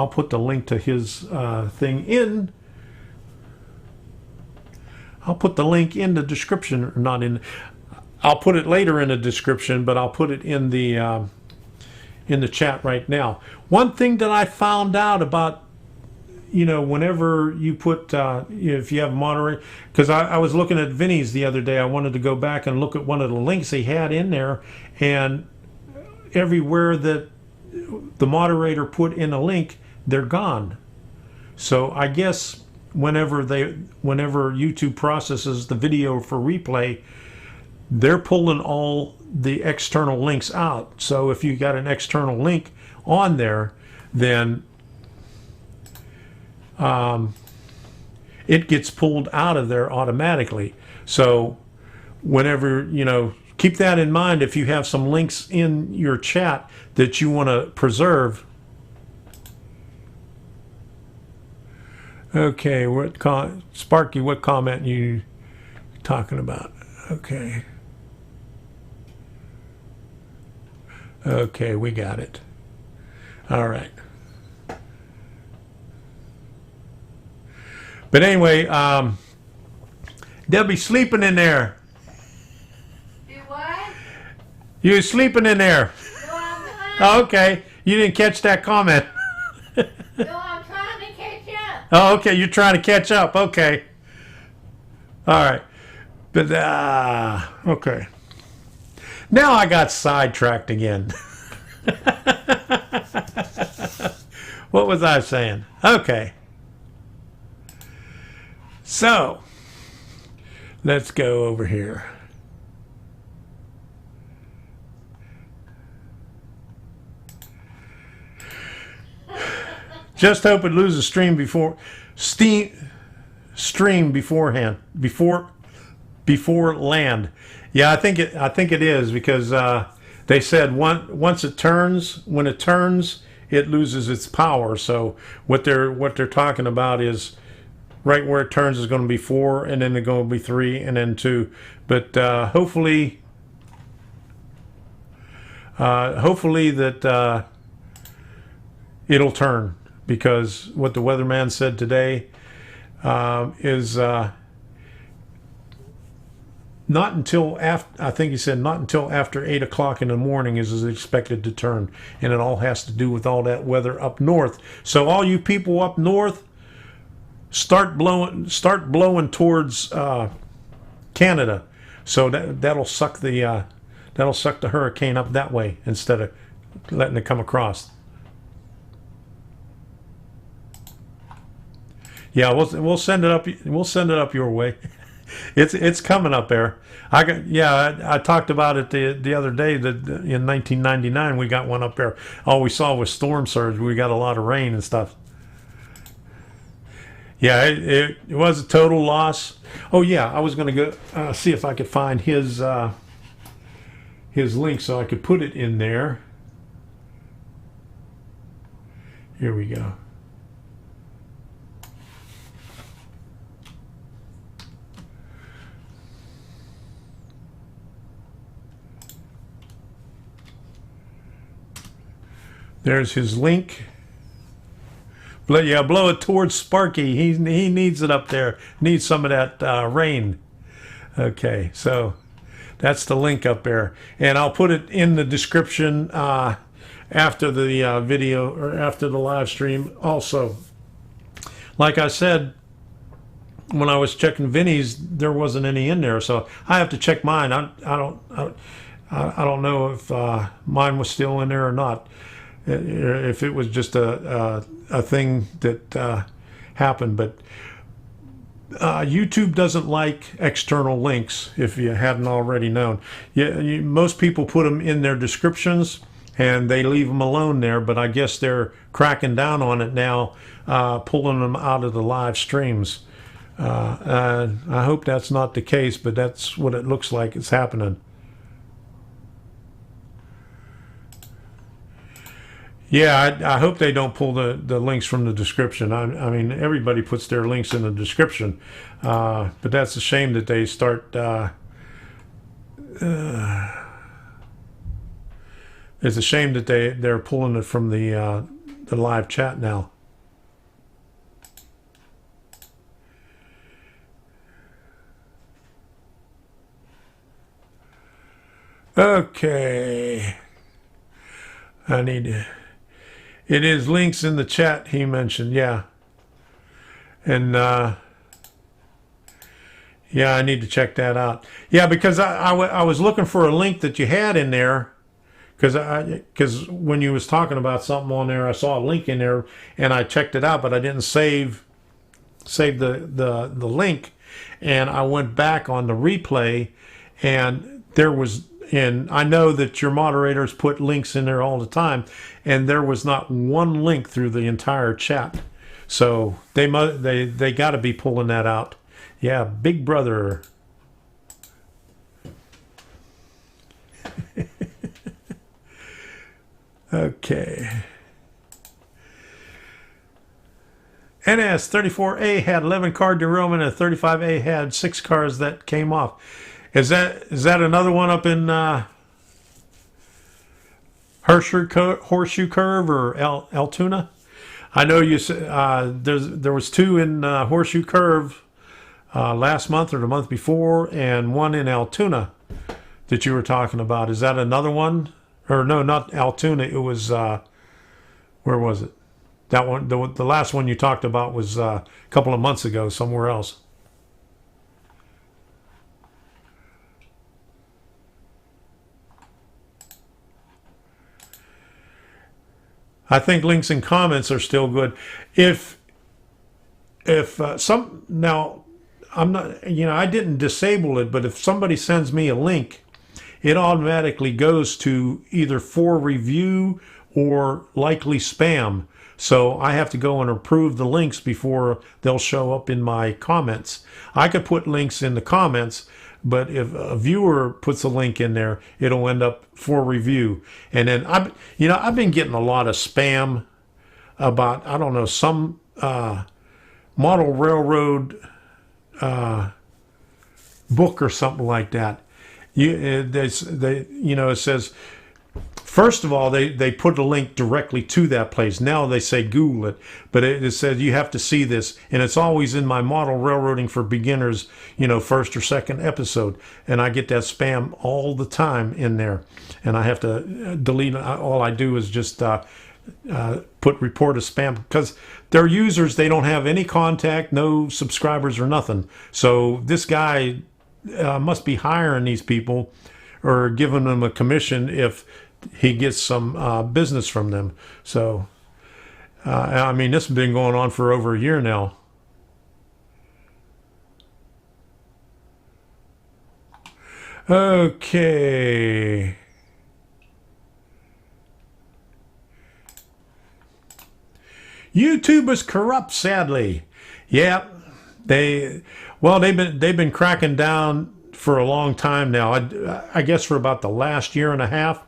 put the link to his thing in. I'll put the link in the description, or not in. I'll put it later in the description, but I'll put it in the chat right now. One thing that I found out about, whenever you put, if you have moderator, because I was looking at Vinny's the other day. I wanted to go back and look at one of the links he had in there, and everywhere that the moderator put in a link, they're gone. So I guess whenever YouTube processes the video for replay, they're pulling all the external links out. So if you got an external link on there, then it gets pulled out of there automatically. So whenever, keep that in mind. If you have some links in your chat that you want to preserve. Okay, Sparky, what comment you talking about? Okay. Okay, we got it. All right. But anyway, Debbie sleeping in there. Do what? You was sleeping in there. No, I'm not. Oh, okay. You didn't catch that comment. No, I'm trying to catch up. Oh, okay. You're trying to catch up. Okay. All right. But, okay. Now I got sidetracked again. What was I saying? Okay. So, let's go over here. Just hope it loses stream beforehand before land. Yeah, I think it is, because they said when it turns, it loses its power. So what they're talking about is right where it turns is going to be 4, and then they're going to be 3, and then 2. But hopefully that it'll turn, because what the weatherman said today is not until after, I think he said not until after 8 o'clock in the morning is expected to turn, and it all has to do with all that weather up north. So all you people up north, start blowing towards Canada, so that'll suck the hurricane up that way instead of letting it come across. Yeah, we'll send it up. We'll send it up your way. It's coming up there. I talked about it the other day that in 1999 we got one up there. All we saw was storm surge. We got a lot of rain and stuff. Yeah, it was a total loss. Oh yeah, I was going to go see if I could find his link so I could put it in there. Here we go. There's his link. Blow it towards Sparky. He needs it up there. Needs some of that rain. Okay, so that's the link up there, and I'll put it in the description after the video, or after the live stream. Also, like I said, when I was checking Vinny's, there wasn't any in there, so I have to check mine. I don't know if mine was still in there or not. If it was just a thing that happened, but YouTube doesn't like external links, if you hadn't already known. Most people put them in their descriptions and they leave them alone there, but I guess they're cracking down on it now, pulling them out of the live streams. I hope that's not the case, but that's what it looks like it's happening. Yeah, I hope they don't pull the links from the description. I mean, everybody puts their links in the description, but that's a shame that they start. It's a shame that they're pulling it from the live chat now. Okay, I need to. It is links in the chat, he mentioned, yeah. And, yeah, I need to check that out. Yeah, because I was looking for a link that you had in there, because when you was talking about something on there, I saw a link in there, and I checked it out, but I didn't save the link, and I went back on the replay, and there was... And I know that your moderators put links in there all the time, and there was not one link through the entire chat. So they got to be pulling that out. Yeah, Big Brother. Okay. NS34A had 11 card derailment, and 35A had 6 cars that came off. Is that another one up in Horseshoe Curve or Altoona? I know you said there was 2 in Horseshoe Curve last month or the month before, and 1 in Altoona that you were talking about. Is that another one? Or no, not Altoona. It was where was it? That one, the last one you talked about was a couple of months ago, somewhere else. I think links and comments are still good. If now, I'm not, I didn't disable it, but if somebody sends me a link, it automatically goes to either for review or likely spam. So I have to go and approve the links before they'll show up in my comments. I could put links in the comments, but if a viewer puts a link in there, it'll end up for review. And then I've been getting a lot of spam about, I don't know, some model railroad book or something like that. It says, first of all, they put a link directly to that place. Now they say Google it, but it says you have to see this, and it's always in my Model Railroading for Beginners, first or second episode, and I get that spam all the time in there, and I have to delete. All I do is just put report as spam, because they're users. They don't have any contact, no subscribers or nothing. So this guy must be hiring these people or giving them a commission if he gets some business from them. So, I mean, this has been going on for over a year now. Okay. YouTube is corrupt, sadly. Yeah, they've been cracking down for a long time now. I guess for about the last year and a half.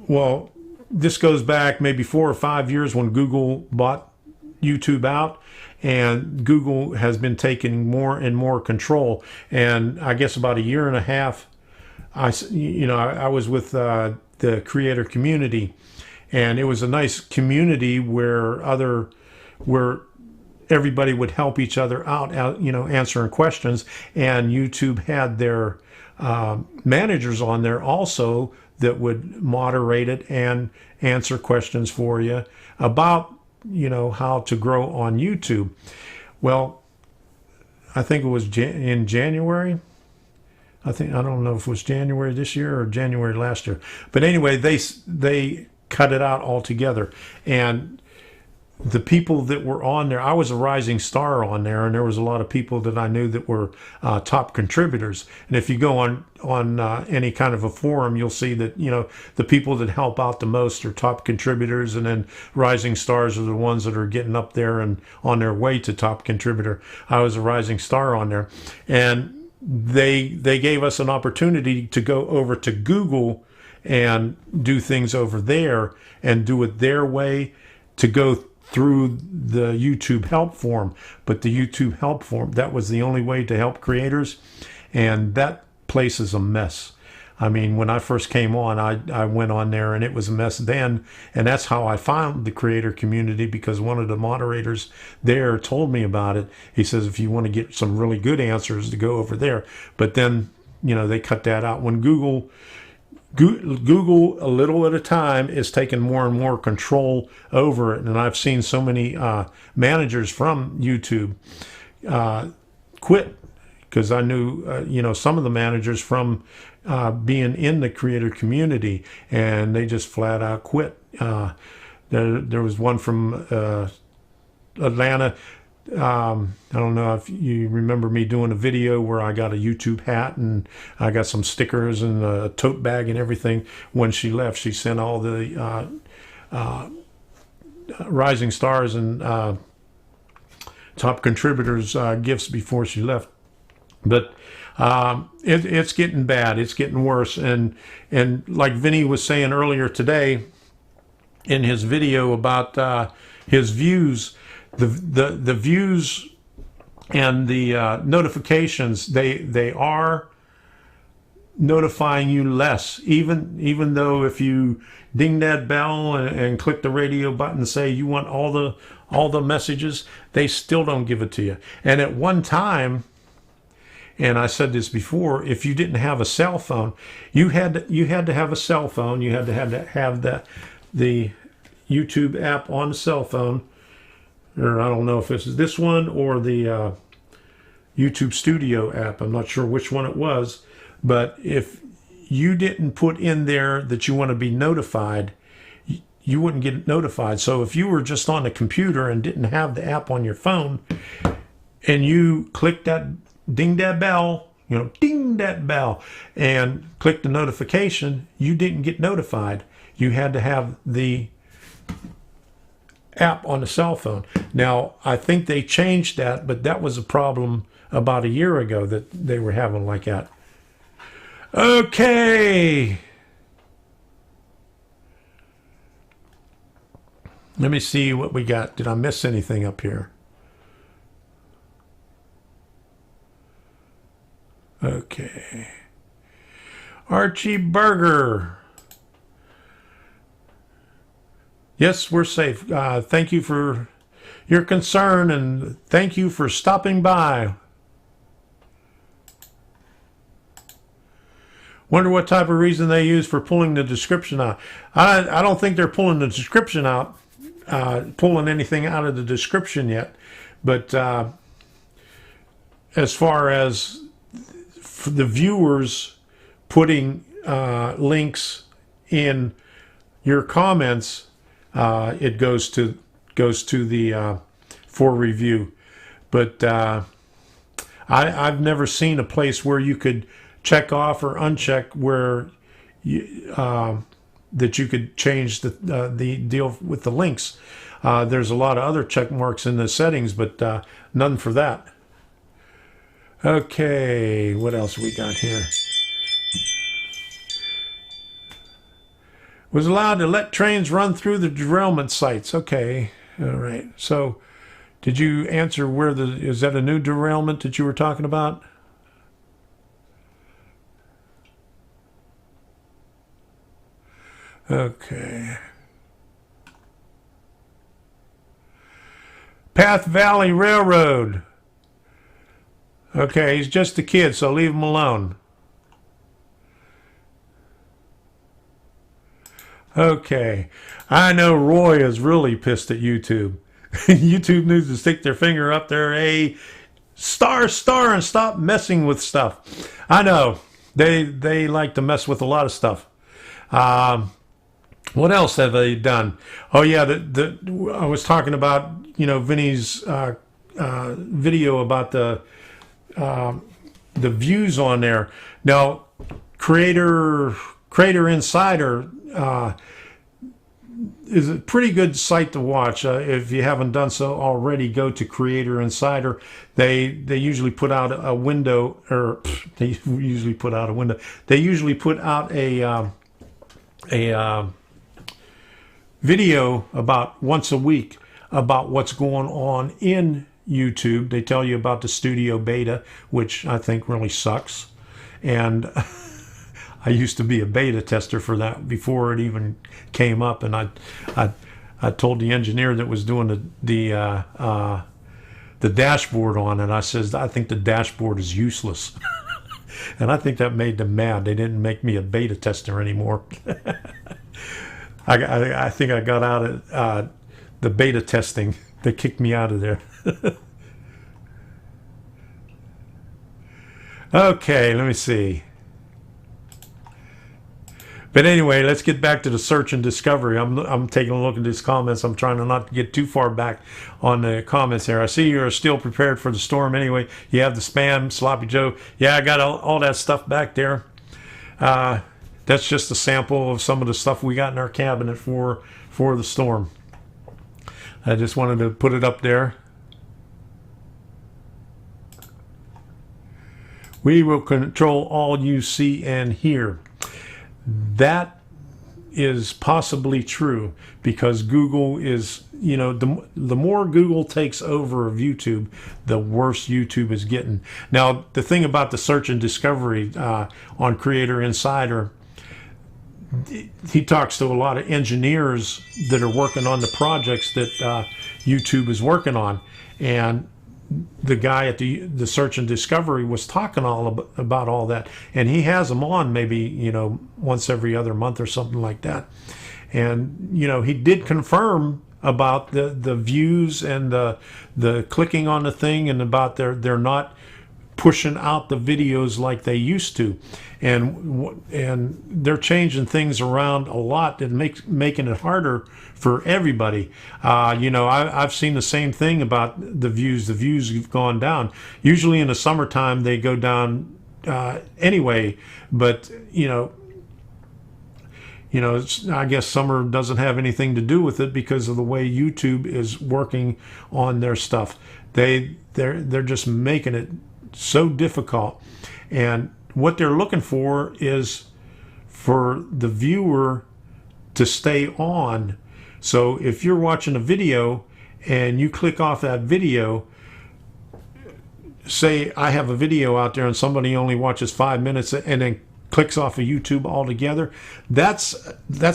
Well, this goes back maybe 4 or 5 years when Google bought YouTube out, and Google has been taking more and more control. And I guess about a year and a half, I was with the creator community, and it was a nice community where everybody would help each other out, answering questions. And YouTube had their managers on there also that would moderate it and answer questions for you about, how to grow on YouTube. Well, I think it was in January. I don't know if it was January this year or January last year. But anyway, they cut it out altogether. And the people that were on there, I was a rising star on there, and there was a lot of people that I knew that were top contributors. And if you go on any kind of a forum, you'll see that, you know, the people that help out the most are top contributors, and then rising stars are the ones that are getting up there and on their way to top contributor. I was a rising star on there, and they gave us an opportunity to go over to Google and do things over there and do it their way, to go through the YouTube help form. But the YouTube help form, that was the only way to help creators, and that place is a mess. I mean, when I first came on, I went on there and it was a mess then, and that's how I found the creator community, because one of the moderators there told me about it. He says, if you want to get some really good answers, to go over there. But then, you know, they cut that out. When Google a little at a time is taking more and more control over it, and I've seen so many managers from YouTube quit, because I knew you know, some of the managers from being in the creator community, and they just flat out quit. There was one from Atlanta. I don't know if you remember me doing a video where I got a YouTube hat and I got some stickers and a tote bag and everything. When she left, she sent all the rising stars and top contributors gifts before she left. But it's getting bad. It's getting worse. And like Vinny was saying earlier today in his video about his views, the views and the notifications, they are notifying you less, even though if you ding that bell and click the radio button and say you want all the messages, they still don't give it to you. And at one time, and I said this before, if you didn't have a cell phone, you had to have a cell phone. You had to have the YouTube app on the cell phone. Or I don't know if this is this one or the YouTube Studio app. I'm not sure which one it was. But if you didn't put in there that you want to be notified, you wouldn't get notified. So if you were just on the computer and didn't have the app on your phone, and you click that, ding that bell, you know, ding that bell, and click the notification, you didn't get notified. You had to have the app on the cell phone. Now, I think they changed that, but that was a problem about a year ago that they were having like that. Okay. Let me see what we got. Did I miss anything up here? Okay. Archie Burger. Yes, we're safe. Thank you for your concern, and thank you for stopping by. Wonder what type of reason they use for pulling the description out. I don't think they're pulling the description out, pulling anything out of the description yet. But as far as the viewers putting links in your comments, it goes to the for review. But I've never seen a place where you could check off or uncheck where you, that you could change the deal with the links. There's a lot of other check marks in the settings, but none for that. Okay, what else we got here? Was allowed to let trains run through the derailment sites. Okay, all right. So, did you answer where is that a new derailment that you were talking about? Okay. Path Valley Railroad. Okay, he's just a kid, so leave him alone. Okay. I know Roy is really pissed at YouTube. YouTube needs to stick their finger up there. Hey, star, and stop messing with stuff. I know. They like to mess with a lot of stuff. What else have they done? Oh yeah, I was talking about, Vinny's video about the views on there. Now, Creator Insider is a pretty good site to watch. If you haven't done so already, go to Creator Insider. They usually put out a window, or they usually put out a window. They usually put out a video about once a week about what's going on in YouTube. They tell you about the studio beta, which I think really sucks. And I used to be a beta tester for that before it even came up, and I told the engineer that was doing the dashboard on it. I says, I think the dashboard is useless. And I think that made them mad. They didn't make me a beta tester anymore. I think I got out of the beta testing. They kicked me out of there. Okay, let me see. But anyway, let's get back to the search and discovery. I'm taking a look at these comments. I'm trying to not get too far back on the comments here. I see you're still prepared for the storm anyway. You have the spam, Sloppy Joe. Yeah, I got all that stuff back there. That's just a sample of some of the stuff we got in our cabinet for the storm. I just wanted to put it up there. We will control all you see and hear. That is possibly true because Google is, the more Google takes over of YouTube, the worse YouTube is getting. Now, the thing about the search and discovery on Creator Insider, he talks to a lot of engineers that are working on the projects that YouTube is working on. And the guy at the search and discovery was talking about all that, and he has them on maybe once every other month or something like that. And he did confirm about the views and the clicking on the thing, and about they're not pushing out the videos like they used to, and they're changing things around a lot and making it harder for everybody. I've seen the same thing about the views. The views have gone down. Usually in the summertime they go down anyway, but I guess summer doesn't have anything to do with it because of the way YouTube is working on their stuff. They're just making it so difficult, and what they're looking for is for the viewer to stay on. So if you're watching a video and you click off that video, say I have a video out there and somebody only watches 5 minutes and then clicks off of YouTube altogether, that's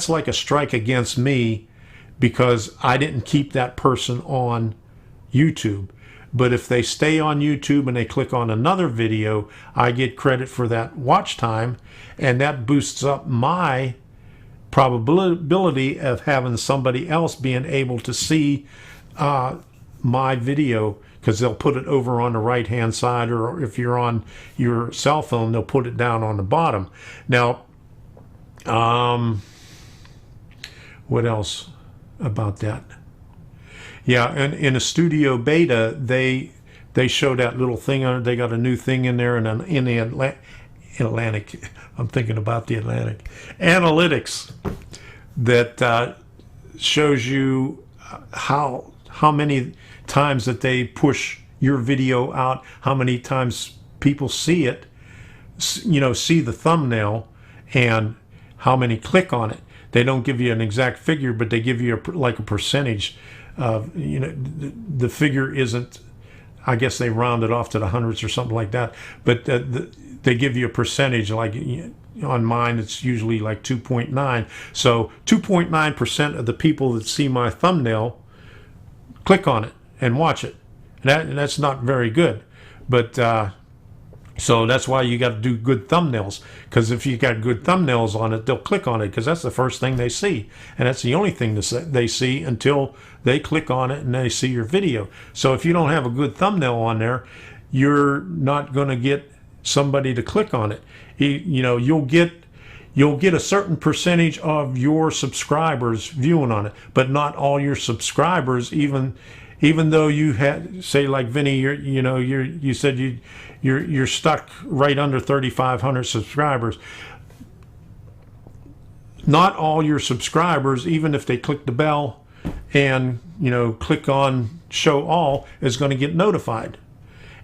like a strike against me because I didn't keep that person on YouTube. But if they stay on YouTube and they click on another video, I get credit for that watch time, and that boosts up my probability of having somebody else being able to see my video, because they'll put it over on the right hand side, or if you're on your cell phone, they'll put it down on the bottom. Now, what else about that? Yeah, and in a studio beta, they show that little thing. They got a new thing in there, and in the Atlantic, I'm thinking about the Atlantic analytics that shows you how many times that they push your video out, how many times people see it, see the thumbnail, and how many click on it. They don't give you an exact figure, but they give you like a percentage. The figure isn't, I guess they round it off to the hundreds or something like that, but they give you a percentage. Like on mine, it's usually like 2.9. So 2.9% of the people that see my thumbnail click on it and watch it. And that's not very good, but so that's why you got to do good thumbnails, because if you got good thumbnails on it, they'll click on it because that's the first thing they see, and that's the only thing they see until they click on it and they see your video. So if you don't have a good thumbnail on there, you're not going to get somebody to click on it. You'll you'll get a certain percentage of your subscribers viewing on it, but not all your subscribers. Even though you had, say, like Vinny, you said you're stuck right under 3,500 subscribers. Not all your subscribers, even if they click the bell and click on show all, is going to get notified.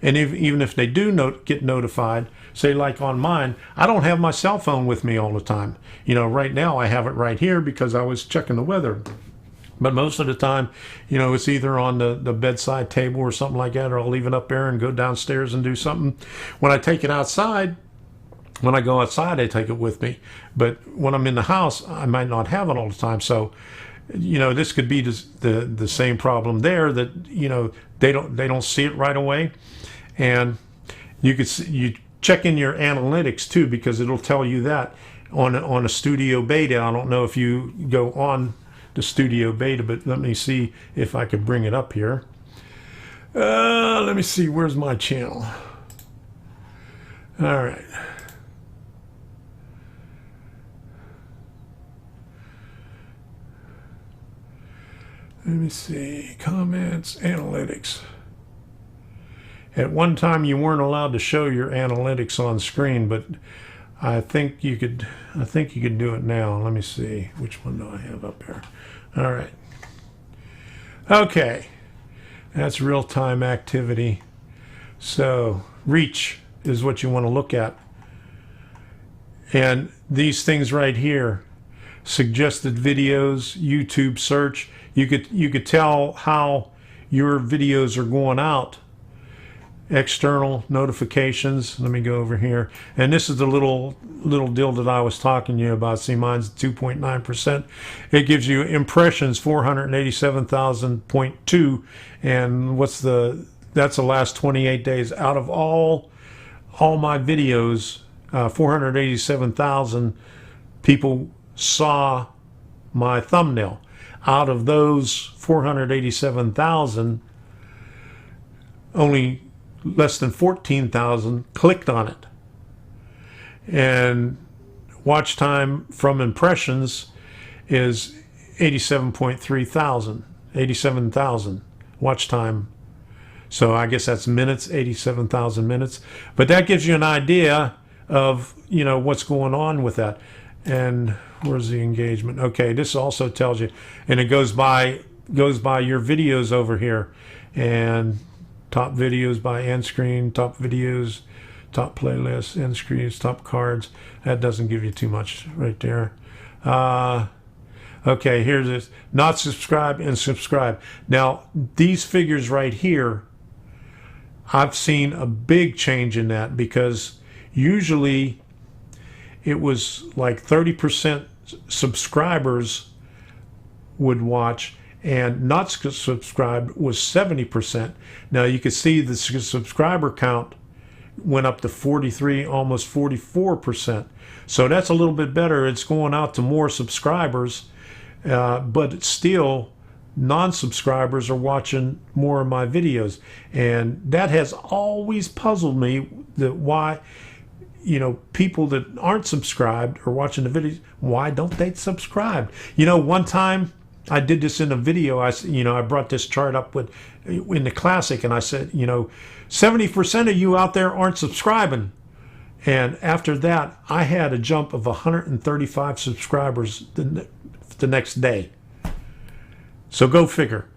And even if they do get notified, say like on mine, I don't have my cell phone with me all the time. Right now I have it right here because I was checking the weather. But most of the time, it's either on the bedside table or something like that, or I'll leave it up there and go downstairs and do something. When I take it outside, when I go outside, I take it with me. But when I'm in the house, I might not have it all the time. So, this could be the same problem there, that they don't see it right away. And you check in your analytics too, because it'll tell you that on a studio beta. I don't know if you go on the studio beta, but let me see if I could bring it up here. Let me see, where's my channel? All right. Let me see, comments, analytics. At one time you weren't allowed to show your analytics on screen, but I think you could do it now. Let me see, which one do I have up here? All right. Okay. That's real-time activity. So reach is what you want to look at. And these things right here, suggested videos, YouTube search, you could tell how your videos are going out. External notifications. Let me go over here, and this is the little deal that I was talking to you about. See, mine's 2.9%. It gives you impressions 487,000.2, and that's the last 28 days out of all my videos. 487,000 people saw my thumbnail. Out of those 487,000, only less than 14,000 clicked on it. And watch time from impressions is 87,000 watch time. So I guess that's minutes, 87,000 minutes. But that gives you an idea of what's going on with that. And where's the engagement? Okay, this also tells you, and it goes by your videos over here, and top videos by end screen, top videos, top playlists, end screens, top cards. That doesn't give you too much right there. Okay, here's this. Not subscribe and subscribe. Now, these figures right here, I've seen a big change in that, because usually it was like 30% subscribers would watch, and not subscribed was 70%. Now you can see the subscriber count went up to 43, almost 44%. So that's a little bit better. It's going out to more subscribers, but it's still non-subscribers are watching more of my videos. And that has always puzzled me, that why people that aren't subscribed or watching the videos, why don't they subscribe? One time I did this in a video. I brought this chart up in the classic, and I said, 70% of you out there aren't subscribing. And after that, I had a jump of 135 subscribers the next day. So go figure.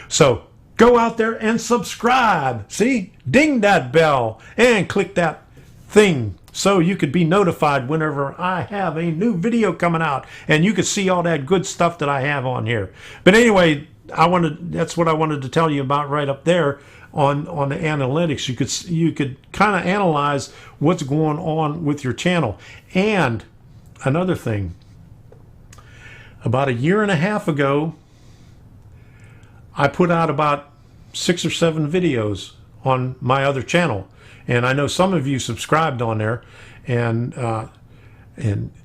So go out there and subscribe. See? Ding that bell and click that thing so you could be notified whenever I have a new video coming out, and you could see all that good stuff that I have on here. But anyway, that's what I wanted to tell you about right up there on the analytics. You could kind of analyze what's going on with your channel. And another thing, about a year and a half ago, I put out about 6 or 7 videos on my other channel. And I know some of you subscribed on there, and I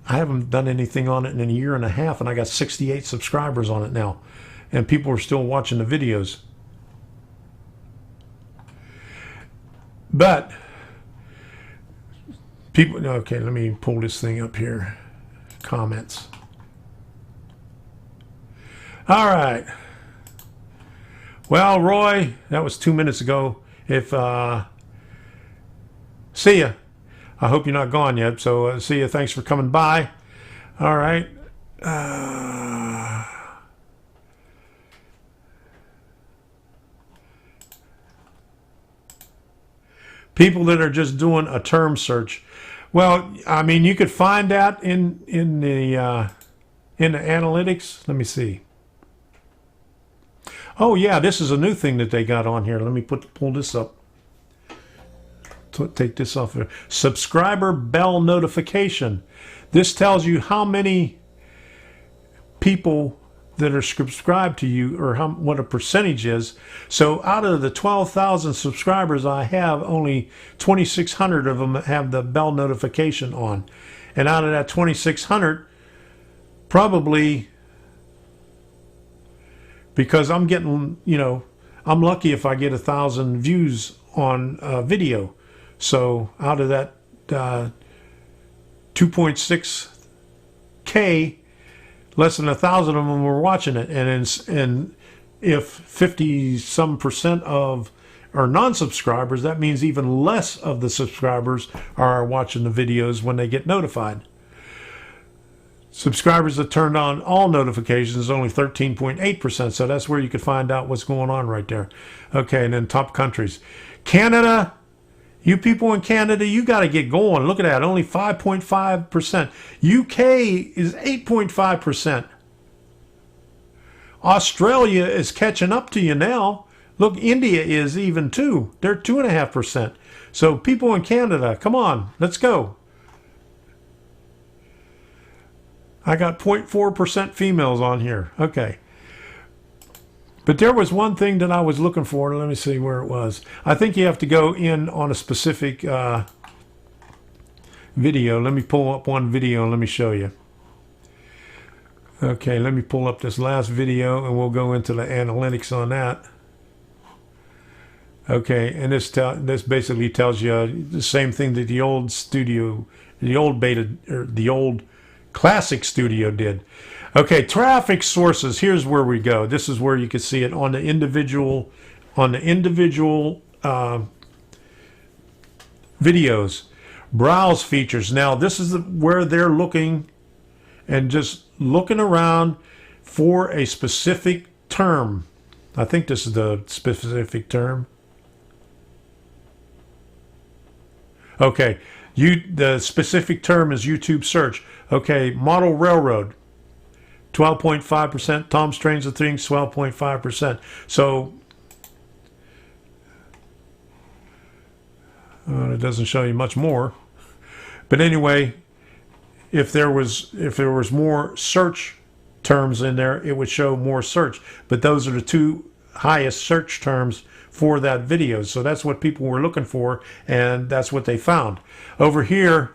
haven't done anything on it in a year and a half, and I got 68 subscribers on it now, and people are still watching the videos. But People, okay, let me pull this thing up here. Comments. All right. Well, Roy, that was 2 minutes ago. If see ya. I hope you're not gone yet. So see ya. Thanks for coming by. All right. People that are just doing a term search. Well, I mean, you could find that in the analytics. Let me see. Oh yeah, this is a new thing that they got on here. Let me pull this up. Take this off there. Subscriber bell notification. This tells you how many people that are subscribed to you, or what a percentage is. So out of the 12,000 subscribers I have, only 2,600 of them have the bell notification on. And out of that 2,600, probably, because I'm getting, I'm lucky if I get 1,000 views on a video. So out of that 2.6K, less than 1,000 of them were watching it, and if 50-some% of are non-subscribers, that means even less of the subscribers are watching the videos when they get notified. Subscribers that turned on all notifications is only 13.8%, so that's where you could find out what's going on right there. Okay, and then top countries. Canada, you people in Canada, you got to get going. Look at that, only 5.5%. UK is 8.5%. Australia is catching up to you now. Look, India is even too. They're 2.5%. So people in Canada, come on, let's go. I got 0.4% females on here. Okay. But there was one thing that I was looking for. Let me see where it was. I think you have to go in on a specific video. Let me pull up one video and let me show you. Okay, let me pull up this last video and we'll go into the analytics on that. Okay, and this basically tells you the same thing that the old beta, or the old classic studio did. Okay, traffic sources. Here's where we go. This is where you can see it on the individual videos. Browse features. Now this is where they're looking and just looking around for a specific term. I think this is the specific term. Okay, the specific term is YouTube search. Okay, model railroad, 12.5%. Tom's Trains and Things, 12.5%. So it doesn't show you much more. But anyway, if there was more search terms in there, it would show more search. But those are the two highest search terms for that video. So that's what people were looking for, and that's what they found. Over here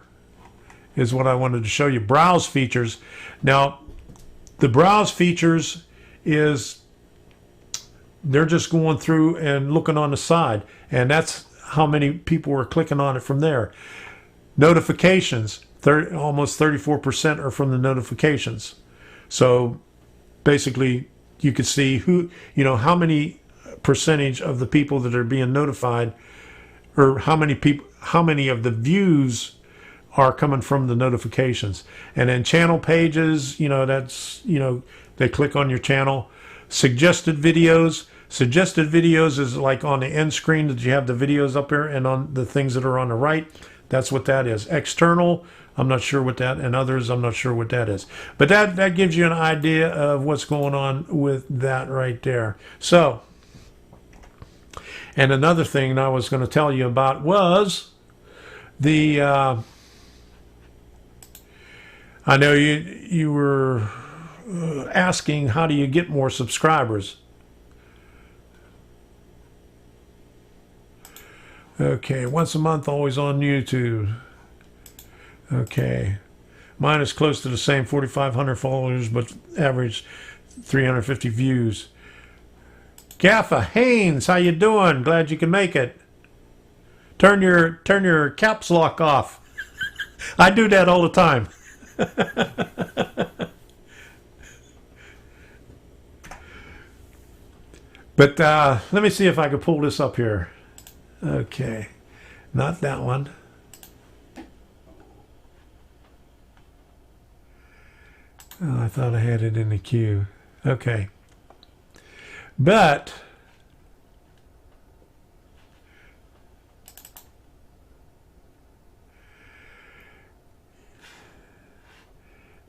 is what I wanted to show you. Browse features. Now, the browse features is they're just going through and looking on the side, and that's how many people were clicking on it from there. Notifications, almost 34% are from the notifications. So basically, you could see how many percentage of the people that are being notified, or how many of the views are coming from the notifications. And then channel pages, that's, they click on your channel. Suggested videos is like on the end screen that you have the videos up there, and on the things that are on the right, that's what that is. External, I'm not sure what that, and others, I'm not sure what that is. But that gives you an idea of what's going on with that right there. So, and another thing I was going to tell you about was the, I know you were asking, how do you get more subscribers? Okay, once a month, always on YouTube. Okay, mine is close to the same, 4,500 followers, but average 350 views. Gaffa Haynes, how you doing? Glad you can make it. Turn your caps lock off. I do that all the time. But let me see if I can pull this up here. Okay, not that one. Oh, I thought I had it in the queue. Okay. But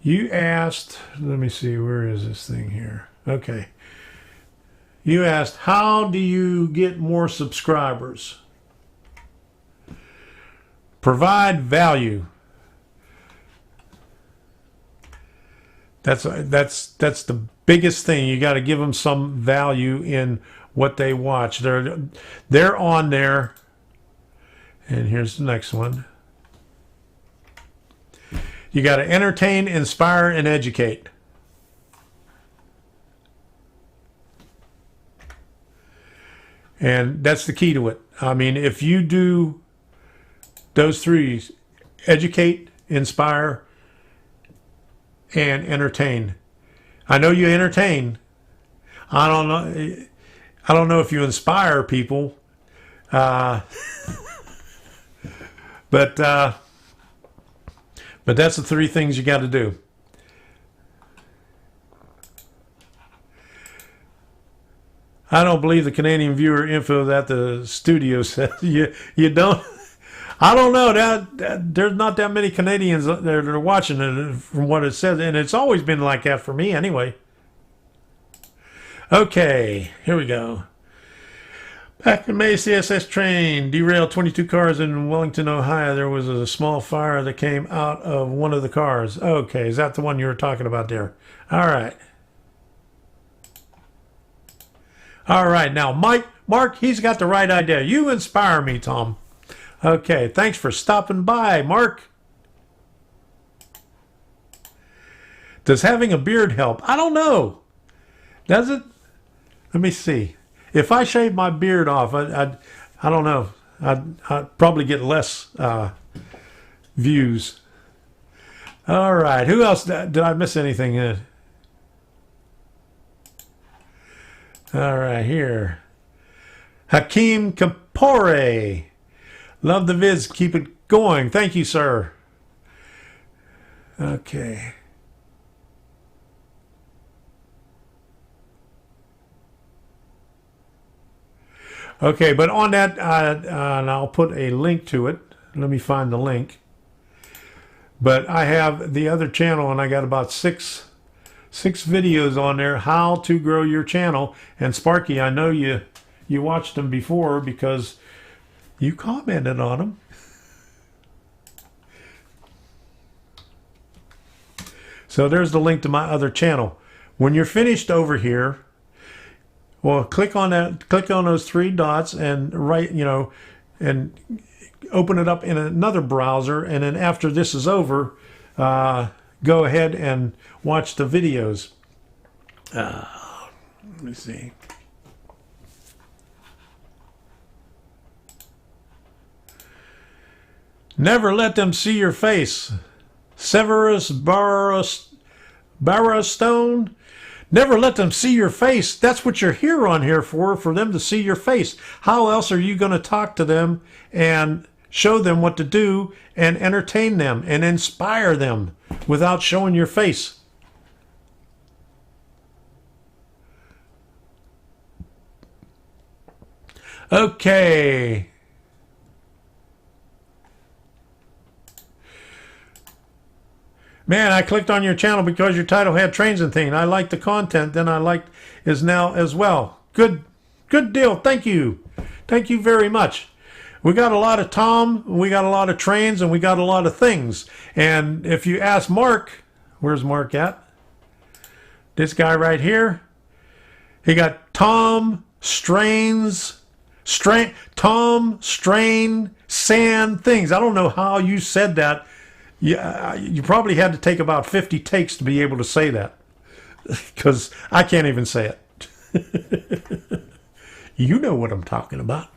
you asked, let me see, where is this thing here? Okay. You asked, how do you get more subscribers? Provide value. That's the biggest thing. You got to give them some value in what they watch. They're on there. And here's the next one. You got to entertain, inspire, and educate. And that's the key to it. I mean, if you do those three, educate, inspire, and entertain. I know you entertain. I don't know if you inspire people. But that's the three things you got to do. I don't believe the Canadian viewer info that the studio says. You don't. I don't know that there's not that many Canadians that are watching it from what it says, and it's always been like that for me anyway. Okay, here we go. Back in May, CSS train derailed 22 cars in Wellington, Ohio. There was a small fire that came out of one of the cars. Okay, is that the one you were talking about there? All right. All right, now Mark, he's got the right idea. You inspire me, Tom. Okay, thanks for stopping by, Mark. Does having a beard help? I don't know. Does it? Let me see. If I shave my beard off, I don't know. I'd probably get less views. All right. Who else? Did I miss anything? All right, here. Hakeem Kapore. Love the vids. Keep it going. Thank you, sir. Okay. Okay, but on that, and I'll put a link to it. Let me find the link. But I have the other channel, and I got about six videos on there, how to grow your channel. And Sparky, I know you watched them before because you commented on them. So there's the link to my other channel. When you're finished over here, well, click on that. Click on those three dots and and open it up in another browser. And then after this is over, go ahead and watch the videos. Let me see. Never let them see your face. Severus Barrastone. Never let them see your face. That's what you're here on here for them to see your face. How else are you going to talk to them and show them what to do and entertain them and inspire them without showing your face? Okay. Man, I clicked on your channel because your title had trains and things. I liked the content, then I liked is now as well. Good deal. Thank you. Thank you very much. We got a lot of Tom, we got a lot of trains, and we got a lot of things. And if you ask Mark, where's Mark at? This guy right here. He got Tom, Strains, Tom, Strain, Sand, Things. I don't know how you said that. Yeah, you probably had to take about 50 takes to be able to say that, because I can't even say it. You know what I'm talking about.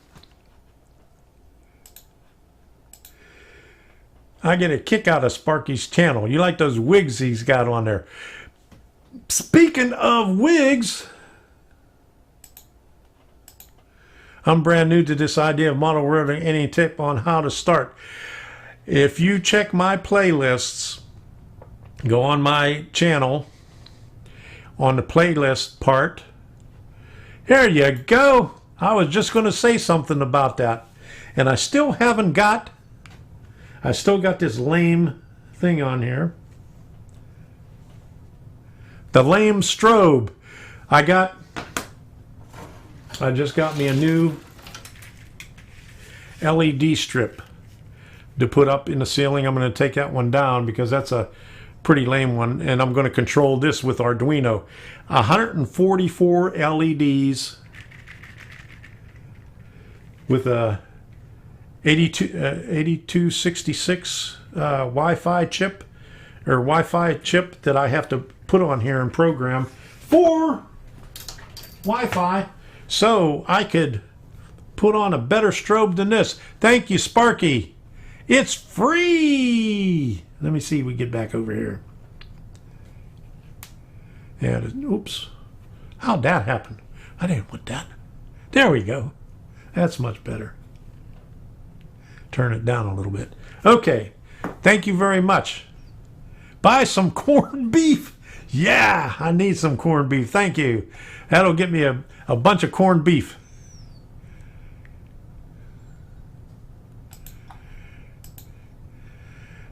I get a kick out of Sparky's channel. You like those wigs he's got on there. Speaking of wigs, I'm brand new to this idea of model railroading. Any tip on how to start? If you check my playlists, go on my channel, on the playlist part. Here you go. I was just going to say something about that. And I still haven't got, I still got this lame thing on here. The lame strobe. I just got me a new LED strip to put up in the ceiling. I'm going to take that one down because that's a pretty lame one, and I'm going to control this with Arduino. 144 LEDs with a 8266 Wi-Fi chip, or Wi-Fi chip that I have to put on here and program for Wi-Fi, so I could put on a better strobe than this. Thank you, Sparky. It's free. Let me see if we get back over here. Yeah, oops. How'd that happen? I didn't want that. There we go. That's much better. Turn it down a little bit. Okay. Thank you very much. Buy some corned beef. Yeah, I need some corned beef. Thank you. That'll get me a bunch of corned beef.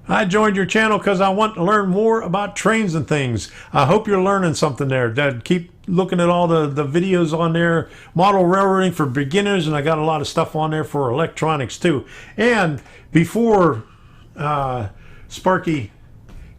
I joined your channel because I want to learn more about trains and things. I hope you're learning something there. Dad, keep looking at all the videos on there. Model railroading for beginners, and I got a lot of stuff on there for electronics too. And before Sparky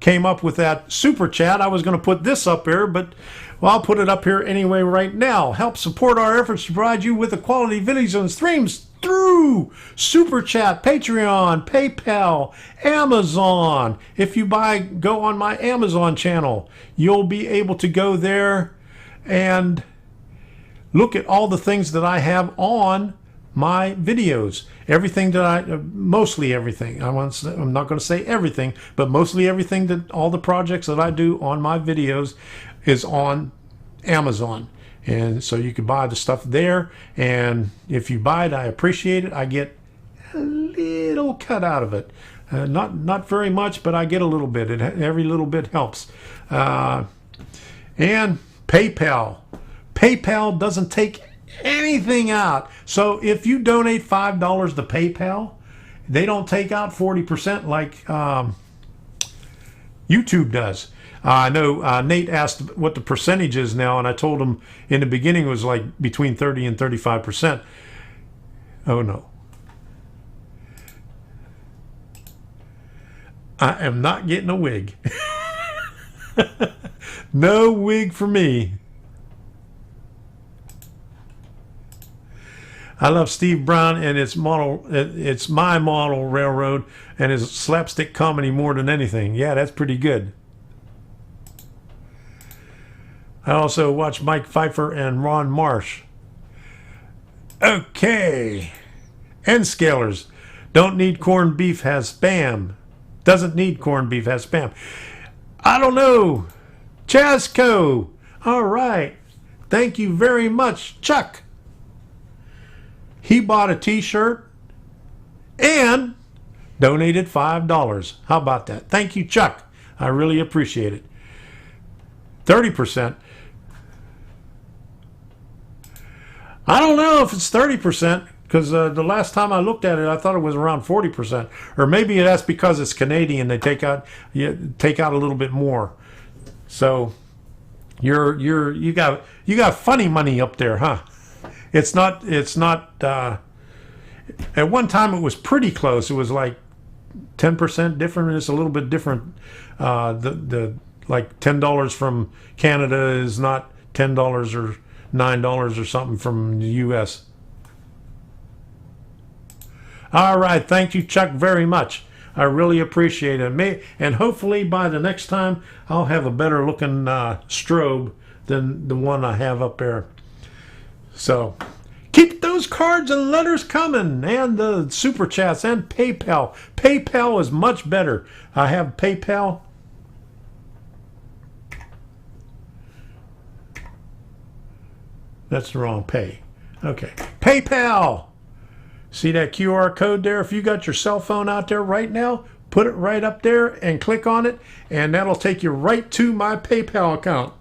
came up with that super chat, I was going to put this up here, but well, I'll put it up here anyway right now. Help support our efforts to provide you with the quality videos and streams through Super Chat, Patreon, PayPal, Amazon. If you go on my Amazon channel, you'll be able to go there and look at all the things that I have on my videos. Everything that mostly everything. I'm not going to say everything, but mostly everything that all the projects that I do on my videos is on Amazon. And so you can buy the stuff there, and if you buy it, I appreciate it. I get a little cut out of it, not very much, but I get a little bit. Every little bit helps. And PayPal doesn't take anything out. So if you donate $5 to PayPal, they don't take out 40% like YouTube does. I know Nate asked what the percentage is now, and I told him in the beginning it was like between 30 and 35%. Oh no. I am not getting a wig. No wig for me. I love Steve Brown and it's my model railroad and his slapstick comedy more than anything. Yeah, that's pretty good. I also watch Mike Pfeiffer and Ron Marsh. Okay. N-scalers. Don't need corned beef, has spam. Doesn't need corned beef, has spam. I don't know. Chasco. All right. Thank you very much, Chuck. He bought a t-shirt and donated $5. How about that? Thank you, Chuck. I really appreciate it. 30%. I don't know if it's 30% because the last time I looked at it, I thought it was around 40%. Or maybe that's because it's Canadian. They take out a little bit more. So you got funny money up there, huh? It's not. At one time it was pretty close. It was like 10% different. It's a little bit different. The like $10 from Canada is not $10 or $9 or something from the U.S. All right, thank you, Chuck, very much. I really appreciate it. And hopefully by the next time I'll have a better looking strobe than the one I have up there. So keep those those cards and letters coming, and the super chats and PayPal. PayPal is much better. I have PayPal. That's the wrong pay. Okay. PayPal. See that QR code there? If you got your cell phone out there right now, put it right up there and click on it, and that'll take you right to my PayPal account.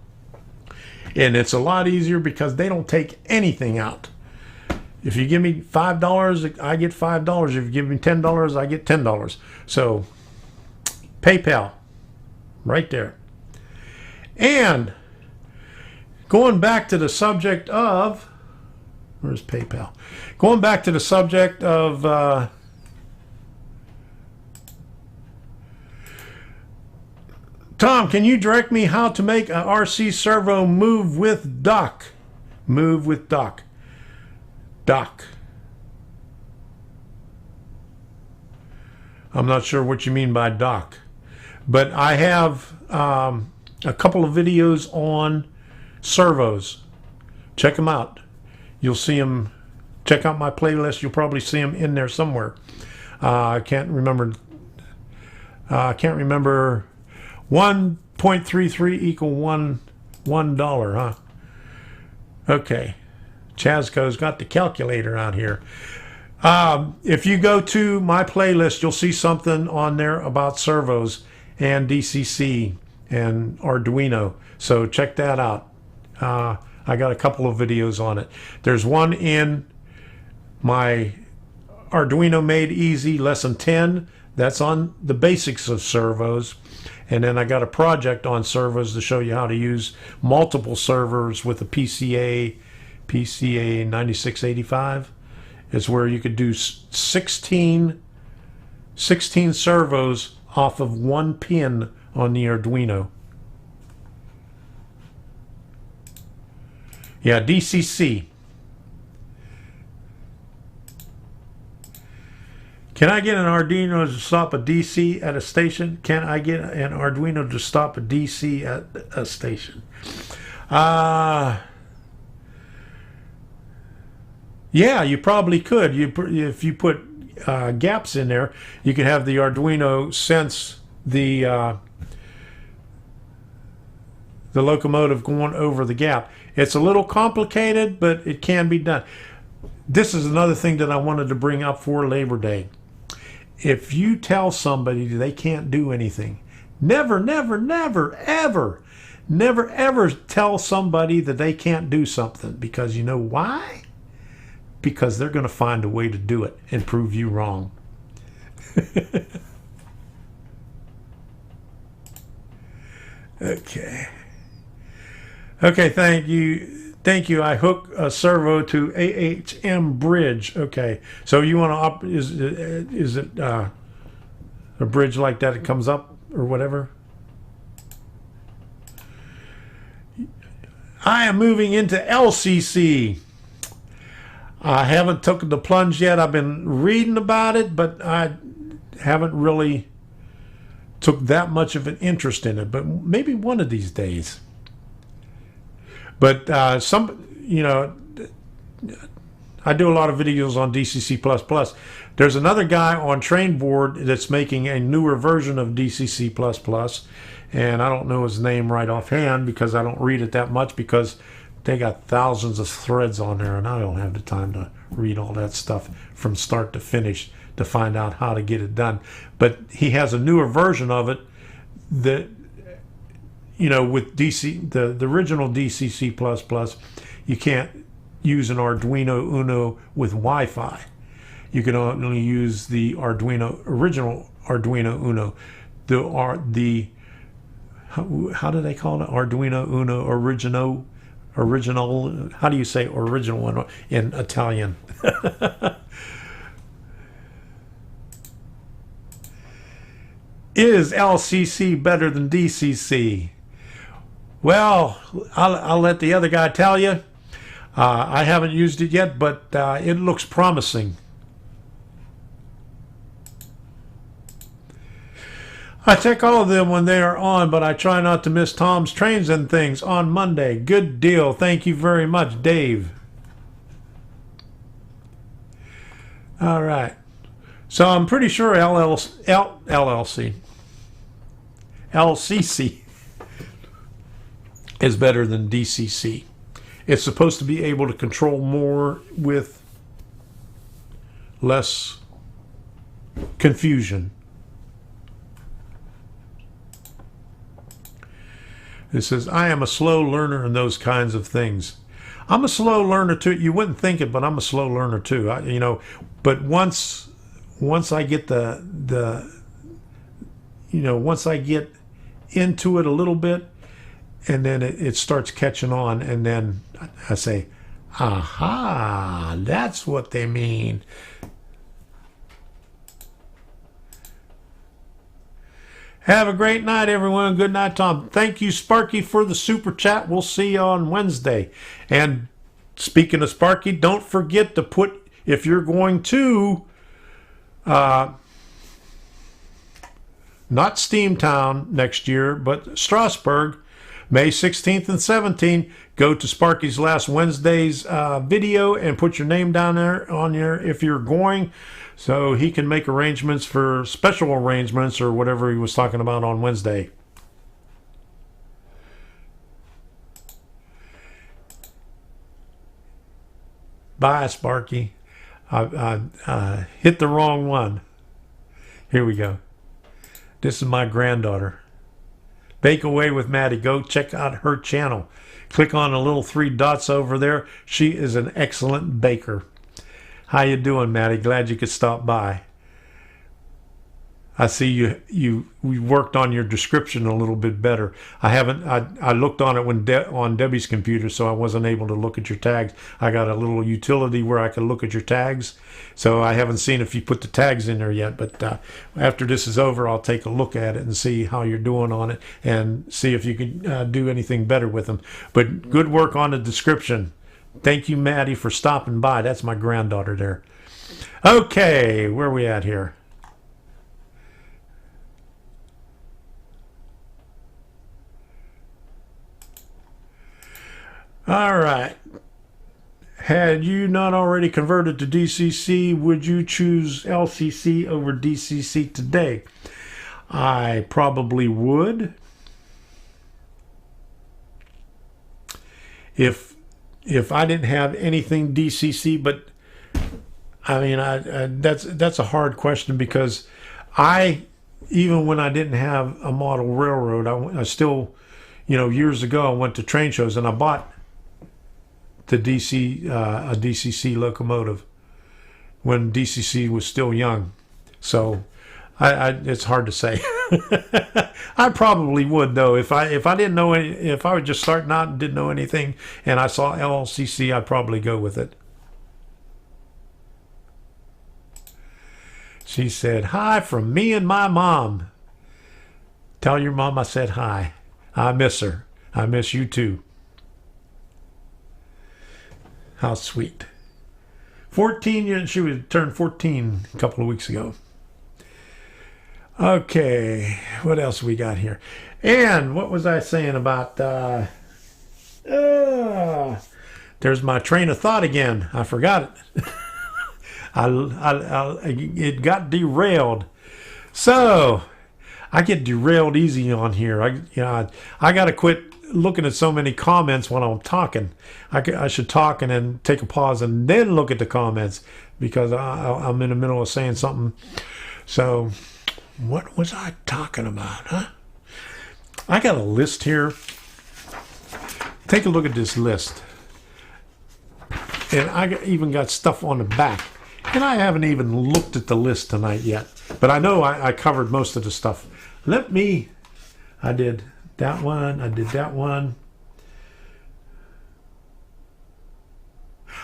And it's a lot easier because they don't take anything out. If you give me $5, I get $5. If you give me $10, I get $10. So, PayPal, right there. And going back to the subject of, where's PayPal? Going back to the subject of Tom, can you direct me how to make a RC servo move with dock? Move with dock. Dock. I'm not sure what you mean by dock, but I have a couple of videos on servos. Check them out. You'll see them. Check out my playlist. You'll probably see them in there somewhere. I can't remember. I can't remember. 1.33 equal $1, huh? Okay. Chazco's got the calculator out here. If you go to my playlist, you'll see something on there about servos and DCC and Arduino. So check that out. I got a couple of videos on it. There's one in my Arduino Made Easy Lesson 10. That's on the basics of servos. And then I got a project on servos to show you how to use multiple servers with a PCA 9685. It's where you could do 16 servos off of one pin on the Arduino. Yeah, DCC. Can I get an Arduino to stop a DC at a station? Can I get an Arduino to stop a DC at a station? Yeah, you probably could. If you put gaps in there, you can have the Arduino sense the locomotive going over the gap. It's a little complicated, but it can be done. This is another thing that I wanted to bring up for Labor Day. If you tell somebody they can't do anything, never ever tell somebody that they can't do something, because you know why? Because they're going to find a way to do it and prove you wrong. Okay, thank you. I hook a servo to AHM bridge. Okay, so you want to is it a bridge like that? It comes up or whatever. I am moving into LCC. I haven't taken the plunge yet. I've been reading about it, but I haven't really took that much of an interest in it. But maybe one of these days. But I do a lot of videos on DCC++. There's another guy on Trainboard that's making a newer version of DCC++, and I don't know his name right offhand because I don't read it that much, because they got thousands of threads on there, and I don't have the time to read all that stuff from start to finish to find out how to get it done. But he has a newer version of it that, with the original DCC++, you can't use an Arduino Uno with Wi-Fi. You can only use the original Arduino Uno. How do they call it? Arduino Uno original. How do you say original one in Italian? Is LCC better than DCC? Well, I'll let the other guy tell you. I haven't used it yet, but it looks promising. I take all of them when they are on, but I try not to miss Tom's Trains and Things on Monday. Good deal. Thank you very much, Dave. All right. So I'm pretty sure LCC is better than DCC. It's supposed to be able to control more with less confusion. It says, I am a slow learner in those kinds of things. I'm a slow learner too. You wouldn't think it, but I'm a slow learner too. But once I get once I get into it a little bit, and then it starts catching on, and then I say, aha, that's what they mean. Have a great night, everyone. Good night, Tom. Thank you, Sparky, for the super chat. We'll see you on Wednesday. And speaking of Sparky, don't forget to put, if you're going to, not Steamtown next year, but Strasbourg, May 16th and 17th, go to Sparky's Last Wednesday's video and put your name down there on your, if you're going, so he can make arrangements for special arrangements or whatever he was talking about on Wednesday. Bye, Sparky. I hit the wrong one. Here we go. This is my granddaughter. Bake Away with Maddie. Go check out her channel. Click on the little 3 dots over there. She is an excellent baker. How you doing, Maddie? Glad you could stop by. I see we worked on your description a little bit better. I looked on it on Debbie's computer, so I wasn't able to look at your tags. I got a little utility where I can look at your tags, so I haven't seen if you put the tags in there yet. But after this is over, I'll take a look at it and see how you're doing on it and see if you can do anything better with them. But good work on the description. Thank you, Maddie, for stopping by. That's my granddaughter there. Okay, where are we at here? All right. Had you not already converted to DCC, would you choose LCC over DCC today? I probably would. If I didn't have anything DCC, but I mean, that's a hard question because even when I didn't have a model railroad, I still, years ago I went to train shows and I bought a DCC locomotive when DCC was still young. So it's hard to say. I probably would though if I didn't know if I was just starting out and didn't know anything and I saw LCC, I'd probably go with it. She said, hi from me and my mom. Tell your mom I said hi. I miss her. I miss you too. How sweet. 14, she would turn 14 a couple of weeks ago. Okay, what else we got here? And what was I saying about, there's my train of thought again. I forgot it. It got derailed. So, I get derailed easy on here. I got to quit looking at so many comments when I'm talking. I should talk and then take a pause and then look at the comments because I'm in the middle of saying something. So, what was I talking about, huh? I got a list here. Take a look at this list. And I even got stuff on the back. And I haven't even looked at the list tonight yet. But I know I covered most of the stuff. I did that one. I did that one.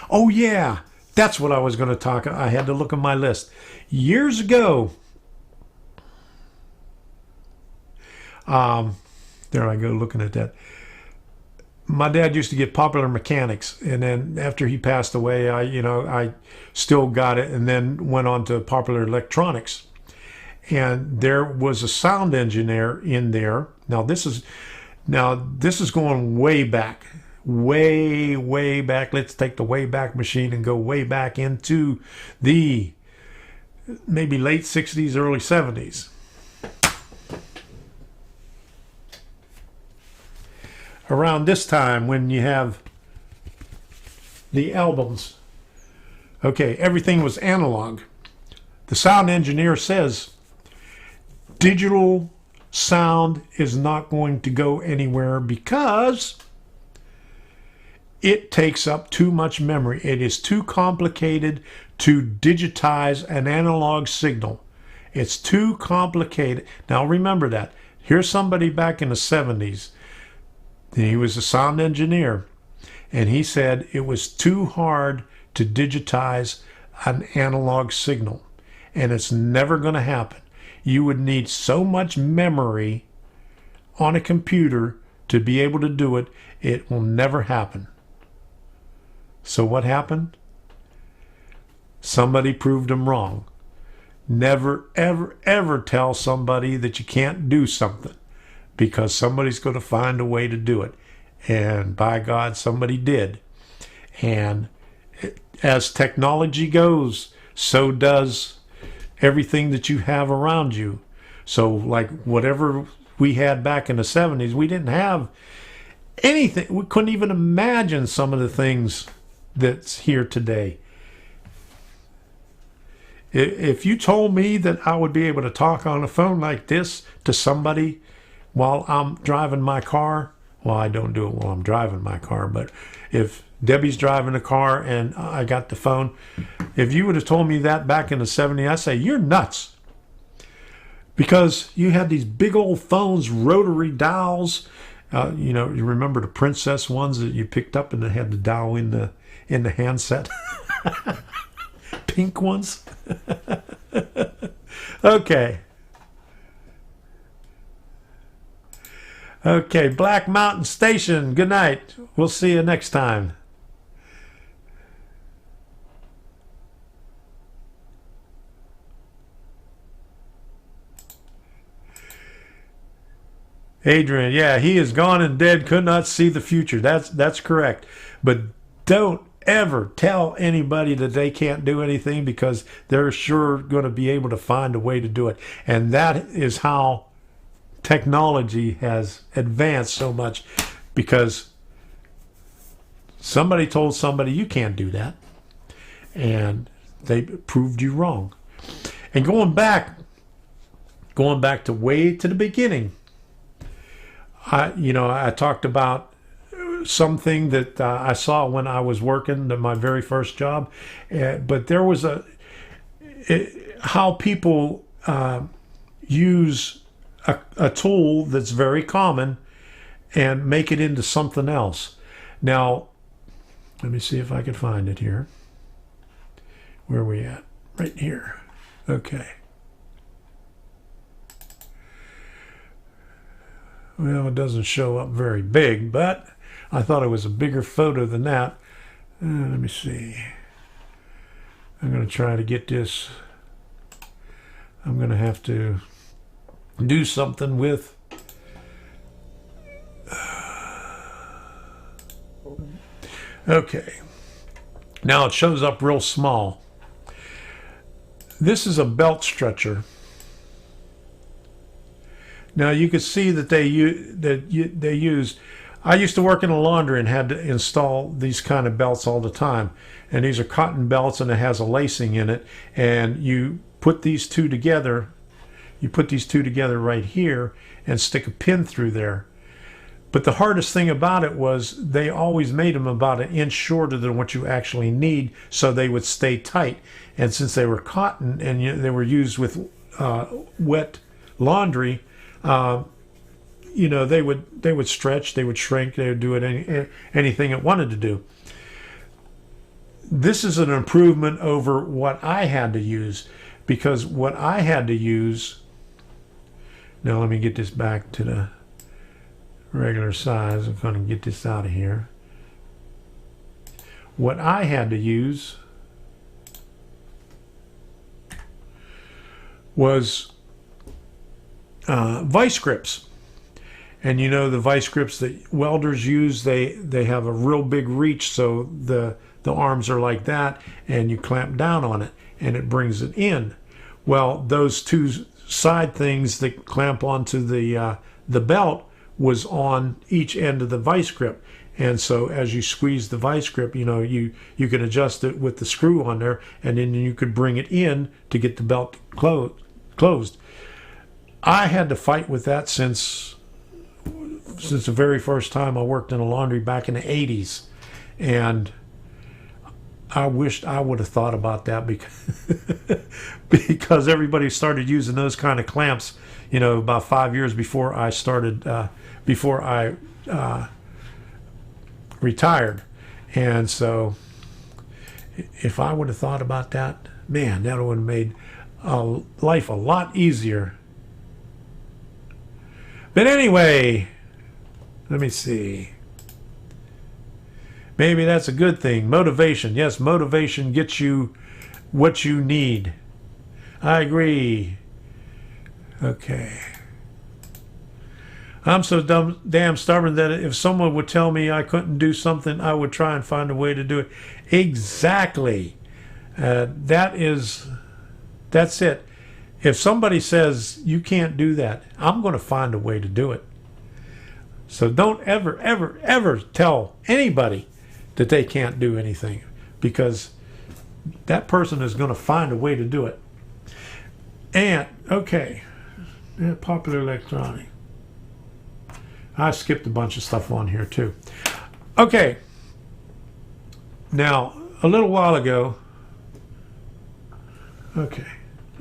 Oh, yeah. That's what I was going to talk. I had to look at my list. Years ago, there I go looking at that. My dad used to get Popular Mechanics, and then after he passed away, I still got it, and then went on to Popular Electronics. And there was a sound engineer in there. Now this is going way back, way back. Let's take the way back machine and go way back into the maybe late 60s, early 70s. Around this time when you have the albums, okay, everything was analog. The sound engineer says digital sound is not going to go anywhere because it takes up too much memory. It is too complicated to digitize an analog signal. It's too complicated. Now remember that. Here's somebody back in the 70s. He was a sound engineer, and he said it was too hard to digitize an analog signal, and it's never going to happen. You would need so much memory on a computer to be able to do it. It will never happen. So what happened? Somebody proved them wrong. Never, ever, ever tell somebody that you can't do something, because somebody's going to find a way to do it. And by God, somebody did. And as technology goes, so does everything that you have around you. So like whatever we had back in the 70s, we didn't have anything. We couldn't even imagine some of the things that's here today. If you told me that I would be able to talk on a phone like this to somebody while I'm driving my car, well, I don't do it while I'm driving my car, but if Debbie's driving a car and I got the phone, if you would have told me that back in the 70s, I'd say, you're nuts. Because you had these big old phones, rotary dials. You remember the princess ones that you picked up and they had the dial in the handset? Pink ones. Okay. Okay, Black Mountain Station, good night. We'll see you next time. Adrian, yeah, he is gone and dead, could not see the future. That's correct. But don't ever tell anybody that they can't do anything, because they're sure going to be able to find a way to do it. And that is how technology has advanced so much, because somebody told somebody you can't do that, and they proved you wrong. And going back to way to the beginning, I talked about something that I saw when I was working my very first job, but there was how people use a tool that's very common and make it into something else. Now, let me see if I can find it here. Where are we at? Right here. Okay. Well, it doesn't show up very big, but I thought it was a bigger photo than that. Let me see. I'm going to try to get this. I'm going to have to do something with okay, now it shows up real small. This is a belt stretcher. Now you can see that they use. I used to work in a laundry and had to install these kind of belts all the time, and these are cotton belts and it has a lacing in it, and you put these two together. You put these two together right here and stick a pin through there. But the hardest thing about it was they always made them about an inch shorter than what you actually need, so they would stay tight. And since they were cotton and they were used with wet laundry, they would stretch, they would shrink, they would do anything it wanted to do. This is an improvement over what I had to use, because what I had to use. Now let me get this back to the regular size. I'm going to get this out of here. What I had to use was vice grips. And the vice grips that welders use, they have a real big reach, so the arms are like that, and you clamp down on it and it brings it in. Well, those two side things that clamp onto the belt was on each end of the vice grip. And so as you squeeze the vice grip, you can adjust it with the screw on there, and then you could bring it in to get the belt closed. I had to fight with that since the very first time I worked in a laundry back in the 80s. And I wished I would have thought about that because everybody started using those kind of clamps, about 5 years before I started, before I retired. And so if I would have thought about that, man, that would have made life a lot easier. But anyway, let me see. Maybe that's a good thing. Motivation. Yes, motivation gets you what you need. I agree. Okay. I'm so damn stubborn that if someone would tell me I couldn't do something, I would try and find a way to do it. Exactly. That's it. If somebody says you can't do that, I'm going to find a way to do it. So don't ever, ever, ever tell anybody that they can't do anything, because that person is going to find a way to do it. And, okay, popular electronic. I skipped a bunch of stuff on here too. Okay, now, a little while ago, okay,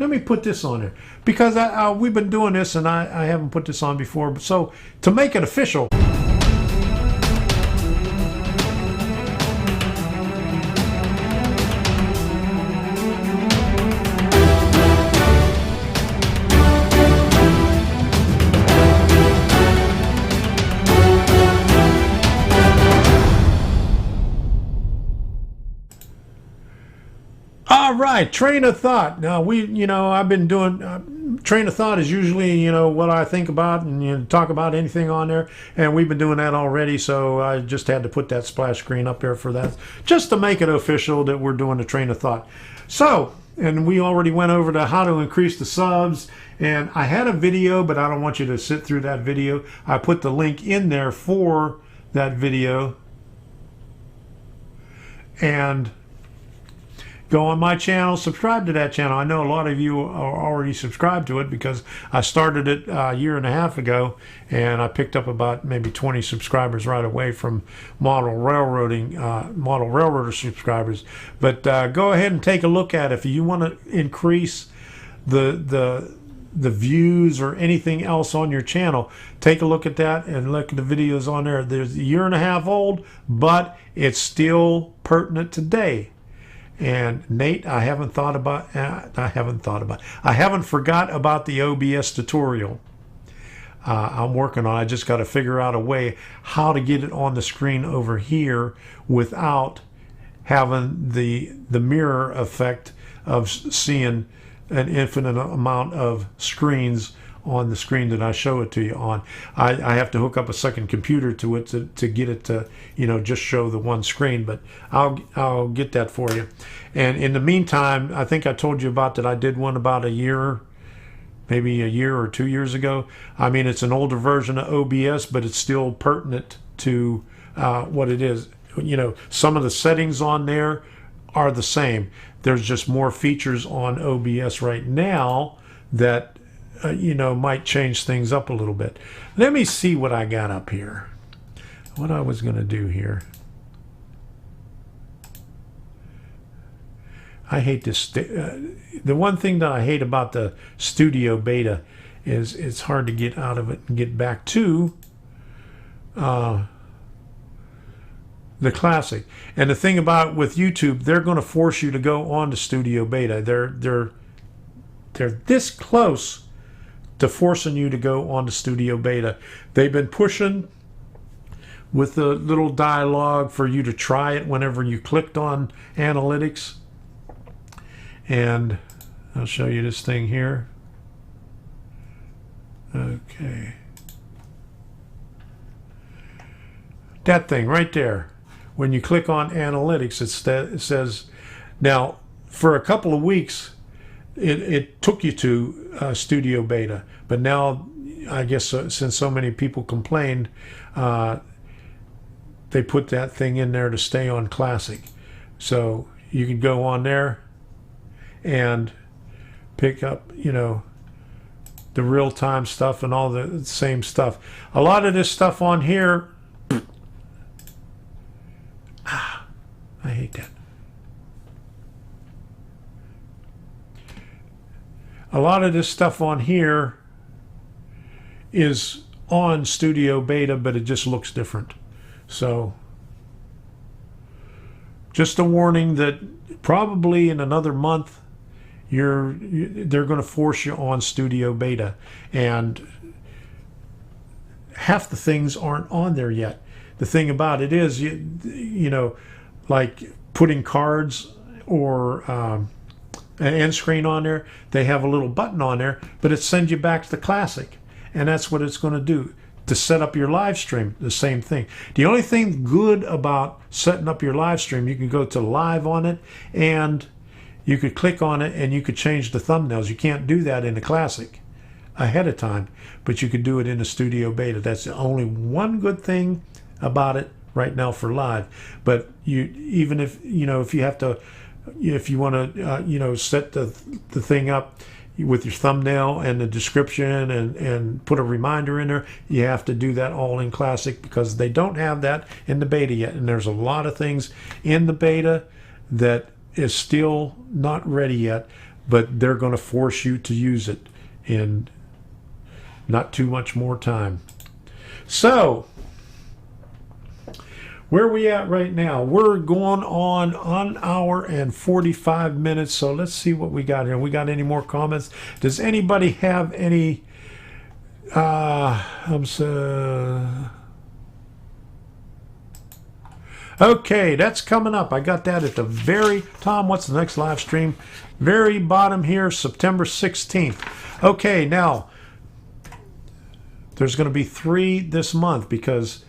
let me put this on there, because we've been doing this and I haven't put this on before. So to make it official, all right, train of thought. Now I've been doing train of thought is usually what I think about and talk about anything on there, and we've been doing that already. So I just had to put that splash screen up there for that, just to make it official that we're doing a train of thought. So, and we already went over to how to increase the subs, and I had a video, but I don't want you to sit through that video. I put the link in there for that video, and go on my channel, subscribe to that channel. I know a lot of you are already subscribed to it because I started it a year and a half ago, and I picked up about maybe 20 subscribers right away from model railroader subscribers. But go ahead and take a look at it. If you want to increase the views or anything else on your channel, take a look at that and look at the videos on there. There's a year and a half old, but it's still pertinent today. And Nate, I haven't forgot about the OBS tutorial. I'm working on it. I just got to figure out a way how to get it on the screen over here without having the mirror effect of seeing an infinite amount of screens on the screen that I show it to you on. I have to hook up a second computer to it to get it to just show the one screen, but I'll get that for you. And in the meantime, I think I told you about that I did one about maybe a year or 2 years ago. I mean, it's an older version of OBS, but it's still pertinent to what it is. Some of the settings on there are the same. There's just more features on OBS right now that might change things up a little bit. Let me see what I got up here. What I was going to do here. I hate this. The one thing that I hate about the Studio Beta is it's hard to get out of it and get back to the Classic. And the thing about with YouTube, they're going to force you to go on to Studio Beta. They're this close to forcing you to go on to Studio Beta. They've been pushing with the little dialogue for you to try it whenever you clicked on analytics. And I'll show you this thing here. Okay. That thing right there. When you click on analytics, it says, now for a couple of weeks, it took you to Studio Beta, but now I guess since so many people complained, they put that thing in there to stay on Classic. So you can go on there and pick up, the real-time stuff and all the same stuff. A lot of this stuff on here, I hate that. A lot of this stuff on here is on Studio Beta, but it just looks different. So just a warning that probably in another month they're going to force you on Studio Beta, and half the things aren't on there yet. The thing about it is, like putting cards or an end screen on there, they have a little button on there, but it sends you back to the Classic, and that's what it's going to do. To set up your live stream, the same thing. The only thing good about setting up your live stream, you can go to live on it, and you could click on it and you could change the thumbnails. You can't do that in the Classic ahead of time, but you could do it in the Studio Beta. That's the only one good thing about it right now for live. But even if you have to, if you want to set the thing up with your thumbnail and the description and put a reminder in there, you have to do that all in Classic, because they don't have that in the beta yet. And there's a lot of things in the beta that is still not ready yet, but they're going to force you to use it in not too much more time. So where are we at right now? We're going on 1 hour and 45 minutes. So let's see what we got here. We got any more comments? Does anybody have any okay, that's coming up. I got that at the very, Tom, what's the next live stream? Very bottom here, September 16th. Okay, now there's going to be 3 this month because,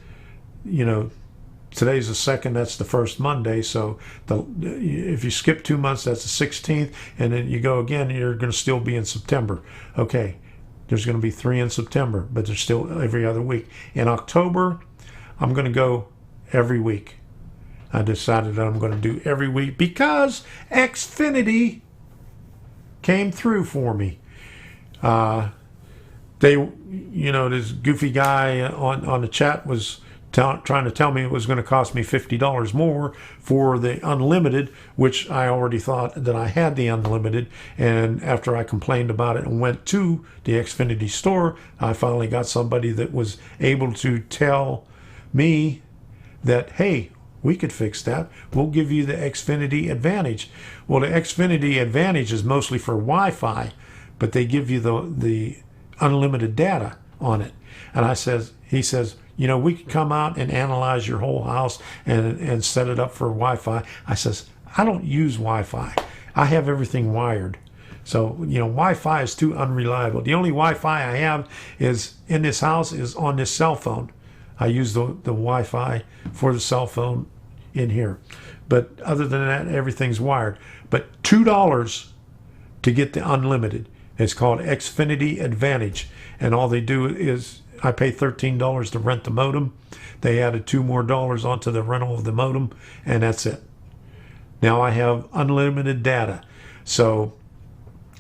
today's the 2nd, that's the first Monday. So if you skip 2 months, that's the 16th, and then you go again, you're going to still be in September. Okay, there's going to be 3 in September, but there's still every other week. In October, I'm going to go every week. I decided that I'm going to do every week because Xfinity came through for me. This goofy guy on the chat was trying to tell me it was going to cost me $50 more for the unlimited, which I already thought that I had the unlimited. And after I complained about it and went to the Xfinity store, I finally got somebody that was able to tell me that, hey, we could fix that. We'll give you the Xfinity Advantage. Well, the Xfinity Advantage is mostly for Wi-Fi, but they give you the unlimited data on it. And he says, we could come out and analyze your whole house and set it up for Wi-Fi. I says, I don't use Wi-Fi. I have everything wired. So, Wi-Fi is too unreliable. The only Wi-Fi I have is in this house is on this cell phone. I use the Wi-Fi for the cell phone in here. But other than that, everything's wired. But $2 to get the unlimited. It's called Xfinity Advantage. And all they do is I pay $13 to rent the modem. They added $2 more onto the rental of the modem, and that's it. Now I have unlimited data. So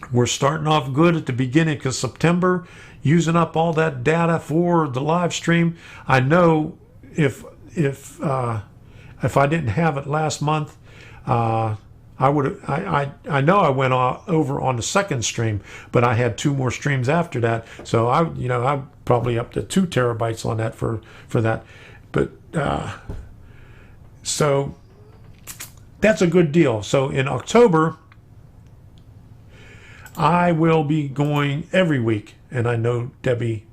we're starting off good at the beginning of September, using up all that data for the live stream. I know if I didn't have it last month, I would. I know I went over on the second stream, but I had 2 more streams after that. So I'm probably up to 2 terabytes on that for that. But so that's a good deal. So in October, I will be going every week. And I know, Debbie,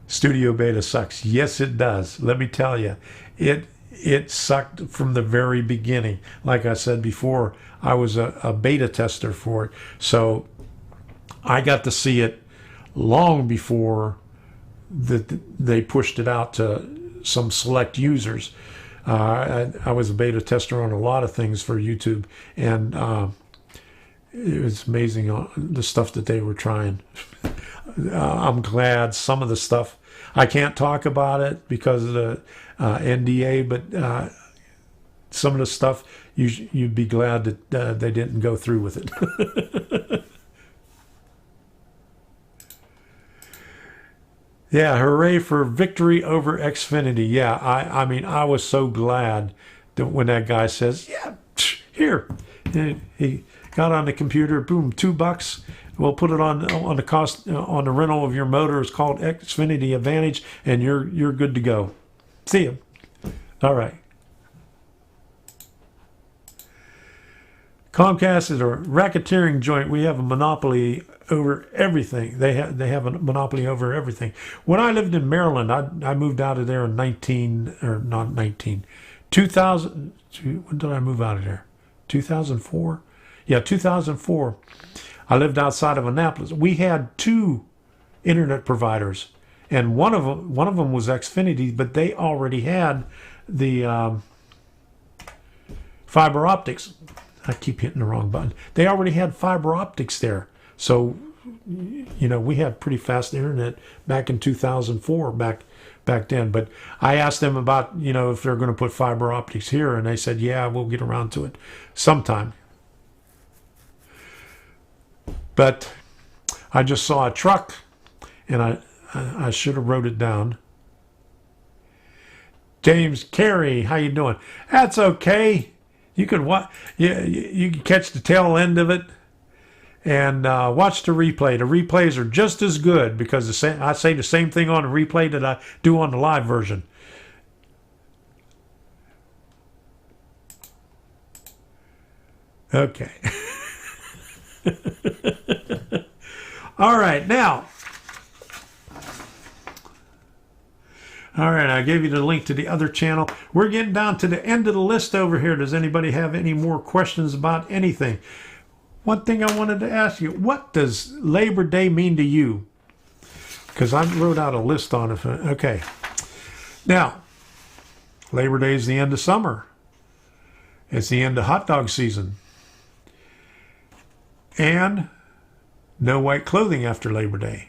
Studio Beta sucks. Yes, it does. Let me tell you, it sucked from the very beginning. Like I said before, I was a beta tester for it. So I got to see it long before they pushed it out to some select users. I was a beta tester on a lot of things for YouTube, and it was amazing the stuff that they were trying. I'm glad some of the stuff, I can't talk about it because of the NDA, but some of the stuff you'd be glad that they didn't go through with it. Yeah, hooray for victory over Xfinity. Yeah, I mean, I was so glad that when that guy says, yeah, here, he got on the computer, boom, $2. We'll put it on the cost on the rental of your motor. It's called Xfinity Advantage, and you're good to go. See you. All right. Comcast is a racketeering joint. We have a monopoly over everything. They have a monopoly over everything. When I lived in Maryland, I moved out of there in 2000. When did I move out of there? 2004? Yeah, 2004. I lived outside of Annapolis. We had 2 internet providers, and one of them was Xfinity, but they already had the fiber optics. I keep hitting the wrong button. They already had fiber optics there. So, you know, we had pretty fast internet back in 2004, back then. But I asked them about, you know, if they're going to put fiber optics here, and they said, yeah, we'll get around to it sometime. But I just saw a truck, and I should have wrote it down. James Carey, how you doing? That's okay. You can you can catch the tail end of it and watch the replay. The replays are just as good because I say the same thing on the replay that I do on the live version. Okay. All right, now. All right, I gave you the link to the other channel. We're getting down to the end of the list over here. Does anybody have any more questions about anything? One thing I wanted to ask you, what does Labor Day mean to you? Because I wrote out a list on it. Okay. Now, Labor Day is the end of summer. It's the end of hot dog season. And no white clothing after Labor Day.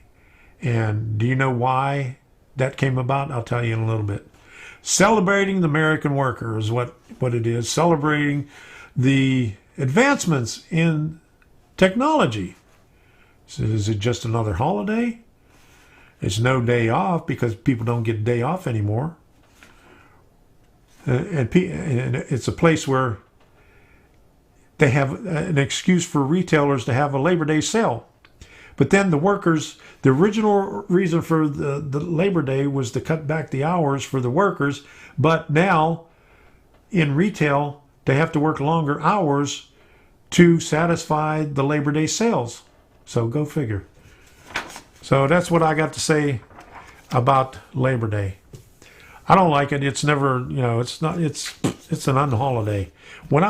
And do you know why that came about? I'll tell you in a little bit. Celebrating the American worker is what it is. Celebrating the advancements in technology. So is it just another holiday? It's no day off because people don't get a day off anymore. And it's a place where they have an excuse for retailers to have a Labor Day sale. But then the workers, the original reason for the Labor Day was to cut back the hours for the workers. But now in retail, they have to work longer hours to satisfy the Labor Day sales. So go figure. So that's what I got to say about Labor Day. I don't like it. It's never, you know, it's not, it's an unholiday. When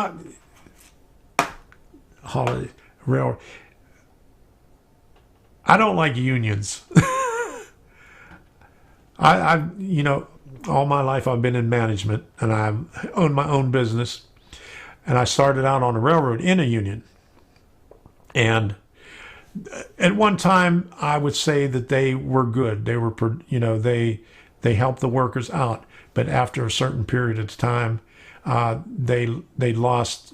holiday, real, I don't like unions. You know, all my life I've been in management and I've owned my own business. And I started out on the railroad in a union. And at one time, I would say that they were good. They were, you know, they helped the workers out. But after a certain period of time, they lost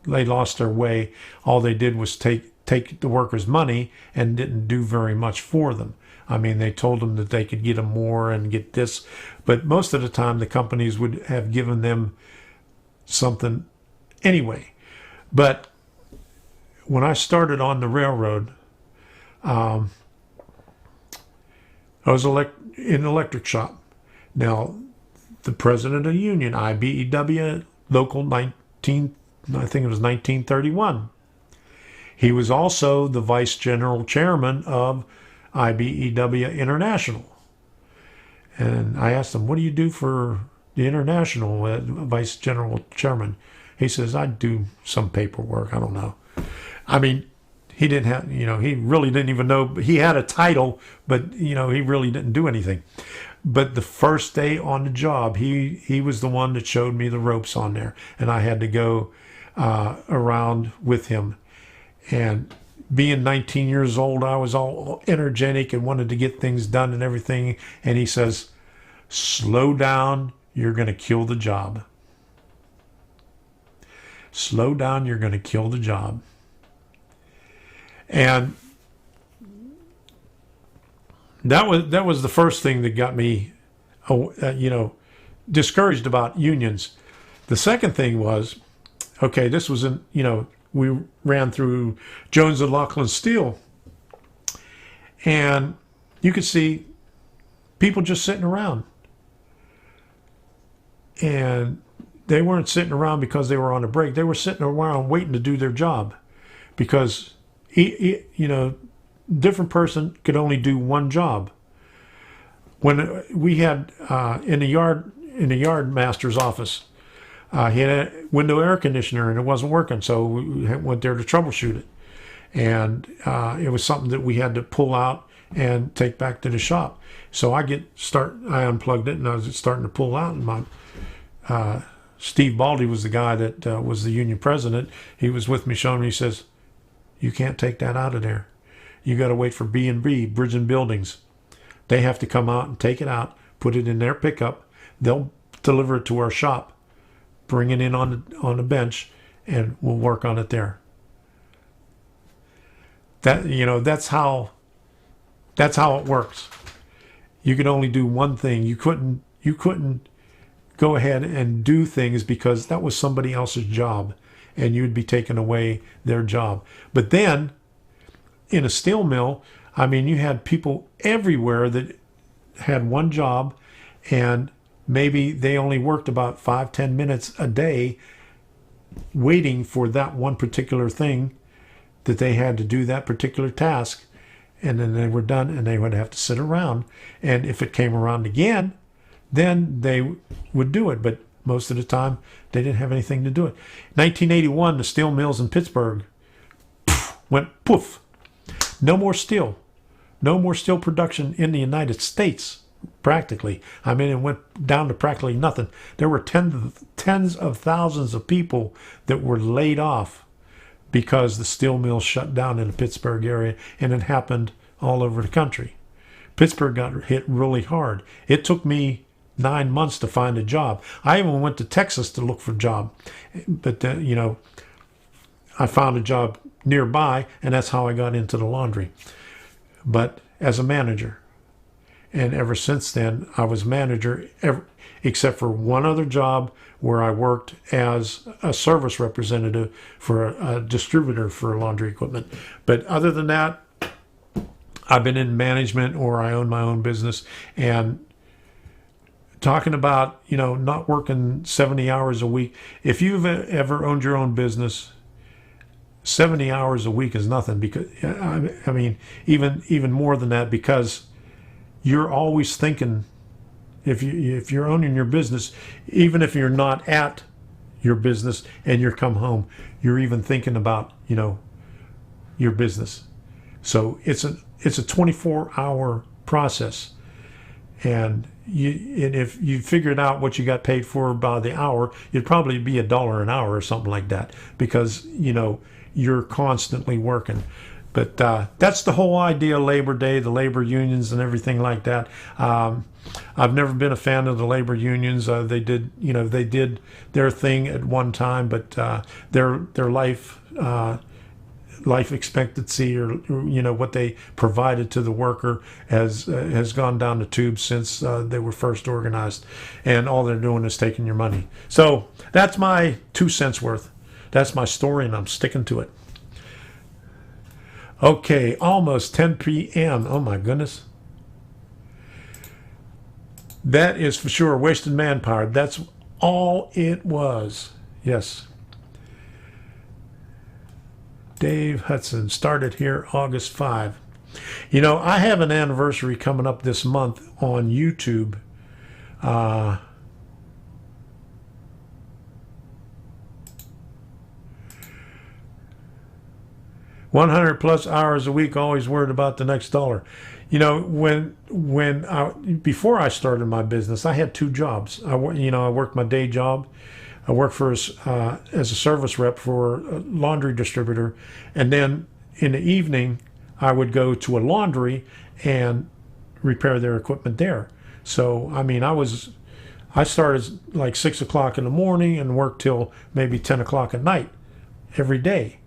their way. All they did was take the workers' money and didn't do very much for them. I mean, they told them that they could get them more and get this, but most of the time the companies would have given them something anyway. But when I started on the railroad, I was in an electric shop. Now, the president of the union, IBEW, local 1931. He was also the vice general chairman of IBEW International. And I asked him, what do you do for the International, vice general chairman? He says, I do some paperwork. I don't know. I mean, he didn't have, you know, he really didn't even know. He had a title, but, you know, he really didn't do anything. But the first day on the job, he was the one that showed me the ropes on there. And I had to go around with him. And being 19 years old, I was all energetic and wanted to get things done and everything. And he says, slow down, you're going to kill the job. Slow down, you're going to kill the job. And that was the first thing that got me, discouraged about unions. The second thing was, okay, this was we ran through Jones and Laughlin Steel, and you could see people just sitting around. And they weren't sitting around because they were on a break. They were sitting around waiting to do their job, because different person could only do one job. When we had in the yard master's office, he had a window air conditioner and it wasn't working, so we went there to troubleshoot it. And it was something that we had to pull out and take back to the shop. So I unplugged it and I was starting to pull out, and my Steve Baldy was the guy that was the union president. He was with me showing me. He says, "You can't take that out of there. You got to wait for B&B, Bridge and Buildings. They have to come out and take it out, put it in their pickup. They'll deliver it to our shop, bring it in on the bench, and we'll work on it there." That's how it works. You could only do one thing. You couldn't go ahead and do things because that was somebody else's job, and you'd be taking away their job. But then in a steel mill, you had people everywhere that had one job, and maybe they only worked about 5-10 minutes a day waiting for that one particular thing that they had to do, that particular task, and then they were done, and they would have to sit around. And if it came around again, then they would do it. But most of the time, they didn't have anything to do it. 1981, the steel mills in Pittsburgh went poof. No more steel. No more steel production in the United States, practically. It went down to practically nothing. There were tens of thousands of people that were laid off because the steel mills shut down in the Pittsburgh area, and it happened all over the country. Pittsburgh got hit really hard. It took me 9 months to find a job. I even went to Texas to look for a job, but I found a job nearby, and that's how I got into the laundry. But as a manager, and ever since then, I was manager, except for one other job where I worked as a service representative for a distributor for laundry equipment. But other than that, I've been in management, or I own my own business. And talking about, not working 70 hours a week. If you've ever owned your own business, 70 hours a week is nothing, because even more than that, because you're always thinking, if you're owning your business, even if you're not at your business and you come home, you're even thinking about your business. So it's a 24-hour process, and if you figured out what you got paid for by the hour, it'd probably be $1 an hour or something like that, because you're constantly working. But that's the whole idea of Labor Day, the labor unions and everything like that. I've never been a fan of the labor unions. They did their thing at one time, but their life expectancy, or what they provided to the worker, has gone down the tube since they were first organized, and all they're doing is taking your money. So that's my 2 cents worth. That's my story, and I'm sticking to it. Okay, almost 10 p.m. Oh my goodness. That is for sure wasted manpower. That's all it was. Yes. Dave Hudson started here August 5. I have an anniversary coming up this month on YouTube. 100 plus hours a week, always worried about the next dollar. Before I started my business, I had 2 jobs. I worked my day job I worked for as a service rep for a laundry distributor, and then in the evening I would go to a laundry and repair their equipment there. So I mean, I started like 6 o'clock in the morning and worked till maybe 10 o'clock at night every day.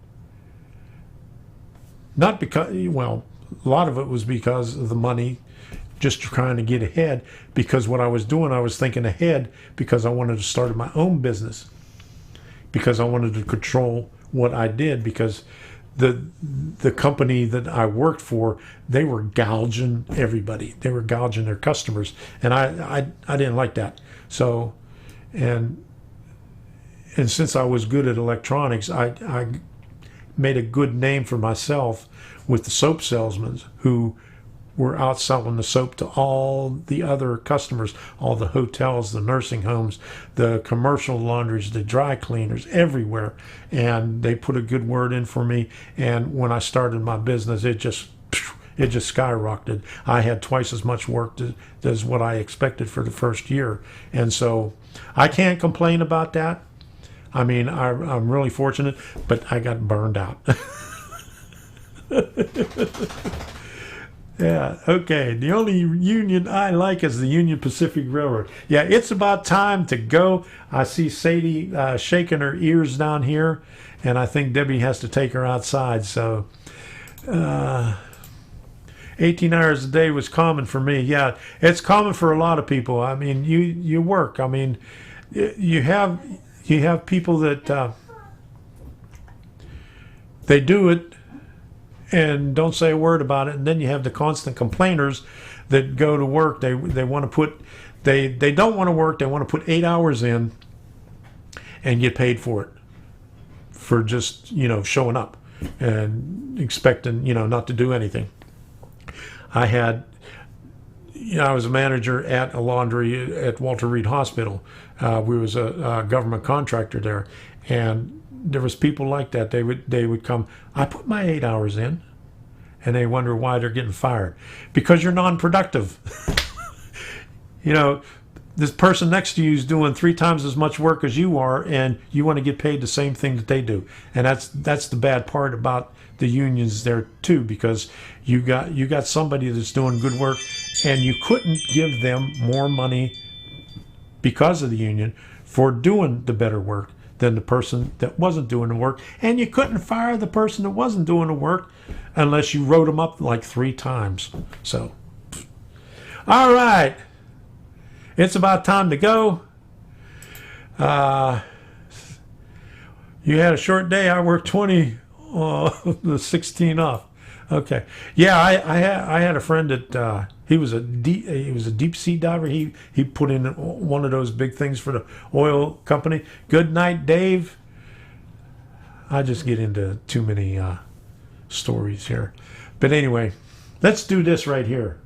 Not because, well, a lot of it was because of the money, just trying to get ahead, because what I was doing, I was thinking ahead because I wanted to start my own business, because I wanted to control what I did, because the company that I worked for, they were gouging everybody. They were gouging their customers, and I didn't like that. So, and since I was good at electronics, I made a good name for myself with the soap salesmen who were out selling the soap to all the other customers, all the hotels, the nursing homes, the commercial laundries, the dry cleaners, everywhere. And they put a good word in for me. And when I started my business, it just skyrocketed. I had twice as much work as what I expected for the first year. And so I can't complain about that. I mean, I'm really fortunate, but I got burned out. Yeah, okay. The only union I like is the Union Pacific Railroad. Yeah, it's about time to go. I see Sadie shaking her ears down here, and I think Debbie has to take her outside. So 18 hours a day was common for me. Yeah, it's common for a lot of people. I mean, you work. I mean, you have people that they do it and don't say a word about it, and then you have the constant complainers that go to work. They want to put they don't want to work. They want to put 8 hours in and get paid for it, for just showing up and expecting not to do anything. I was a manager at a laundry at Walter Reed Hospital. We was a government contractor there, and there was people like that. They would come. I put my 8 hours in, and they wonder why they're getting fired, because you're non-productive. This person next to you is doing 3 times as much work as you are, and you want to get paid the same thing that they do. And that's the bad part about the unions there too, because you got somebody that's doing good work, and you couldn't give them more money because of the union for doing the better work than the person that wasn't doing the work. And you couldn't fire the person that wasn't doing the work unless you wrote them up like 3 times. So, all right. It's about time to go. You had a short day. I worked 20, the 16 off. Okay. Yeah, I had a friend that he was a deep sea diver. He put in one of those big things for the oil company. Good night, Dave. I just get into too many stories here. But anyway, let's do this right here.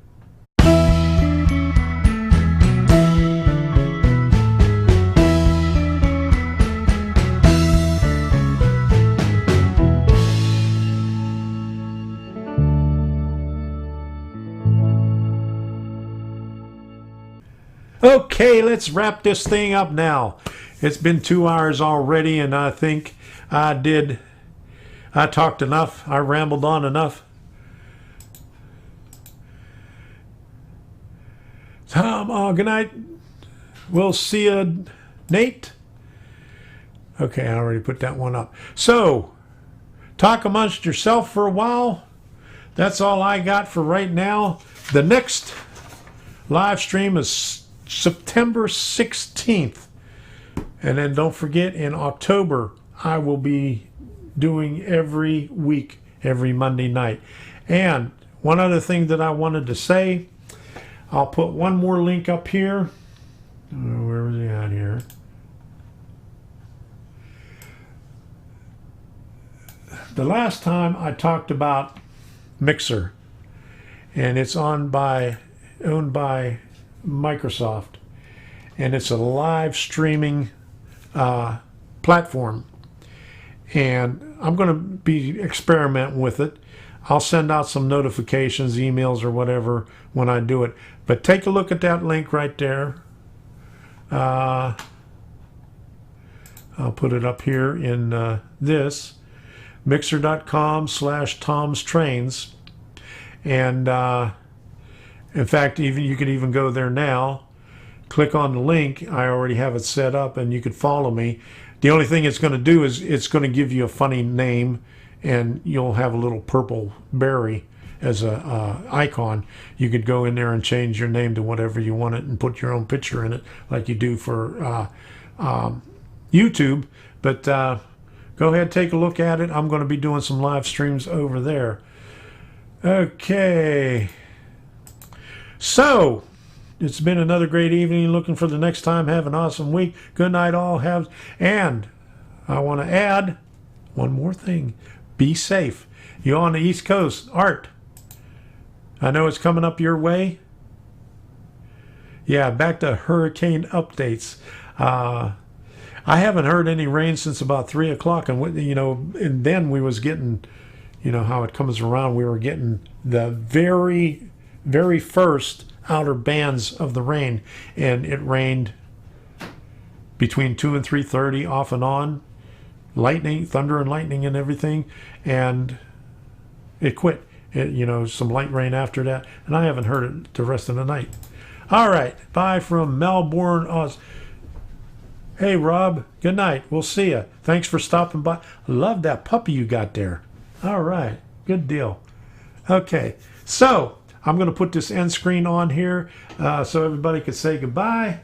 Okay, let's wrap this thing up now. It's been 2 hours already, and I think I talked enough. I rambled on enough. Tom, good night. We'll see you, Nate. Okay, I already put that one up. So, talk amongst yourself for a while. That's all I got for right now. The next live stream is September 16th. And then don't forget, in October, I will be doing every week, every Monday night. And one other thing that I wanted to say, I'll put one more link up here. Where was he at here? The last time I talked about Mixer, and it's owned by Microsoft, and it's a live streaming platform, and I'm going to be experimenting with it. I'll send out some notifications, emails, or whatever when I do it. But take a look at that link right there. I'll put it up here in this mixer.com/tomstrains. And in fact, even you could even go there now, click on the link. I already have it set up, and you could follow me. The only thing it's going to do is it's going to give you a funny name, and you'll have a little purple berry as a icon. You could go in there and change your name to whatever you want it and put your own picture in it like you do for YouTube. But go ahead, take a look at it. I'm going to be doing some live streams over there. Okay. So, it's been another great evening. Looking for the next time. Have an awesome week. Good night all. And I want to add one more thing. Be safe. You on the East Coast. Art, I know it's coming up your way. Yeah, back to hurricane updates. I haven't heard any rain since about 3 o'clock, and and then we was getting, how it comes around. We were getting the very, very first outer bands of the rain, and it rained between 2 and 3:30 off and on, lightning, thunder and lightning and everything, and it quit. Some light rain after that, and I haven't heard it the rest of the night. All right, bye from Melbourne, Oz. Hey, Rob, good night. We'll see you. Thanks for stopping by. Love that puppy you got there. All right, good deal. Okay, so I'm going to put this end screen on here so everybody can say goodbye.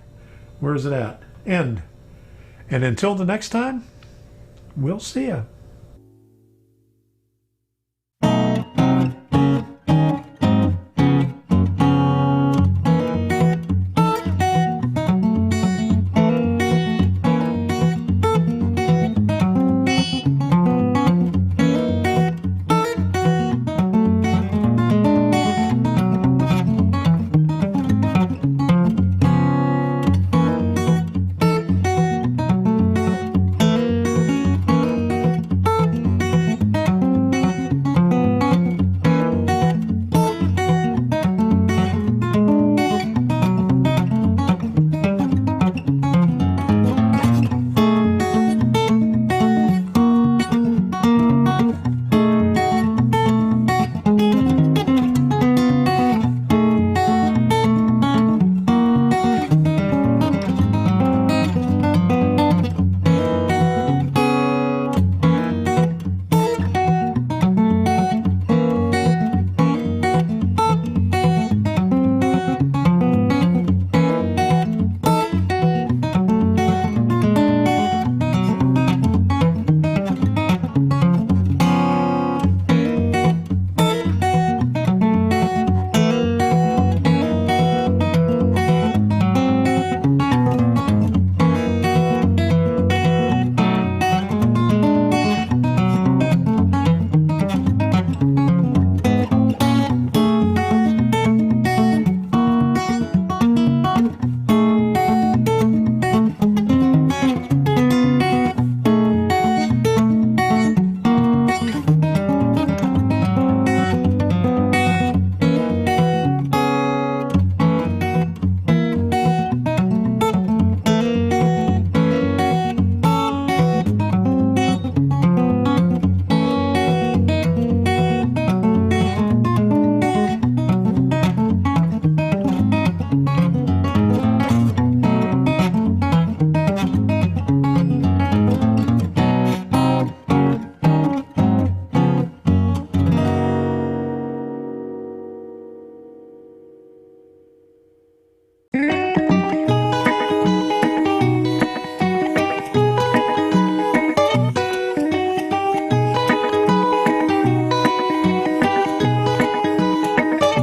Where's it at? End. And until the next time, we'll see you.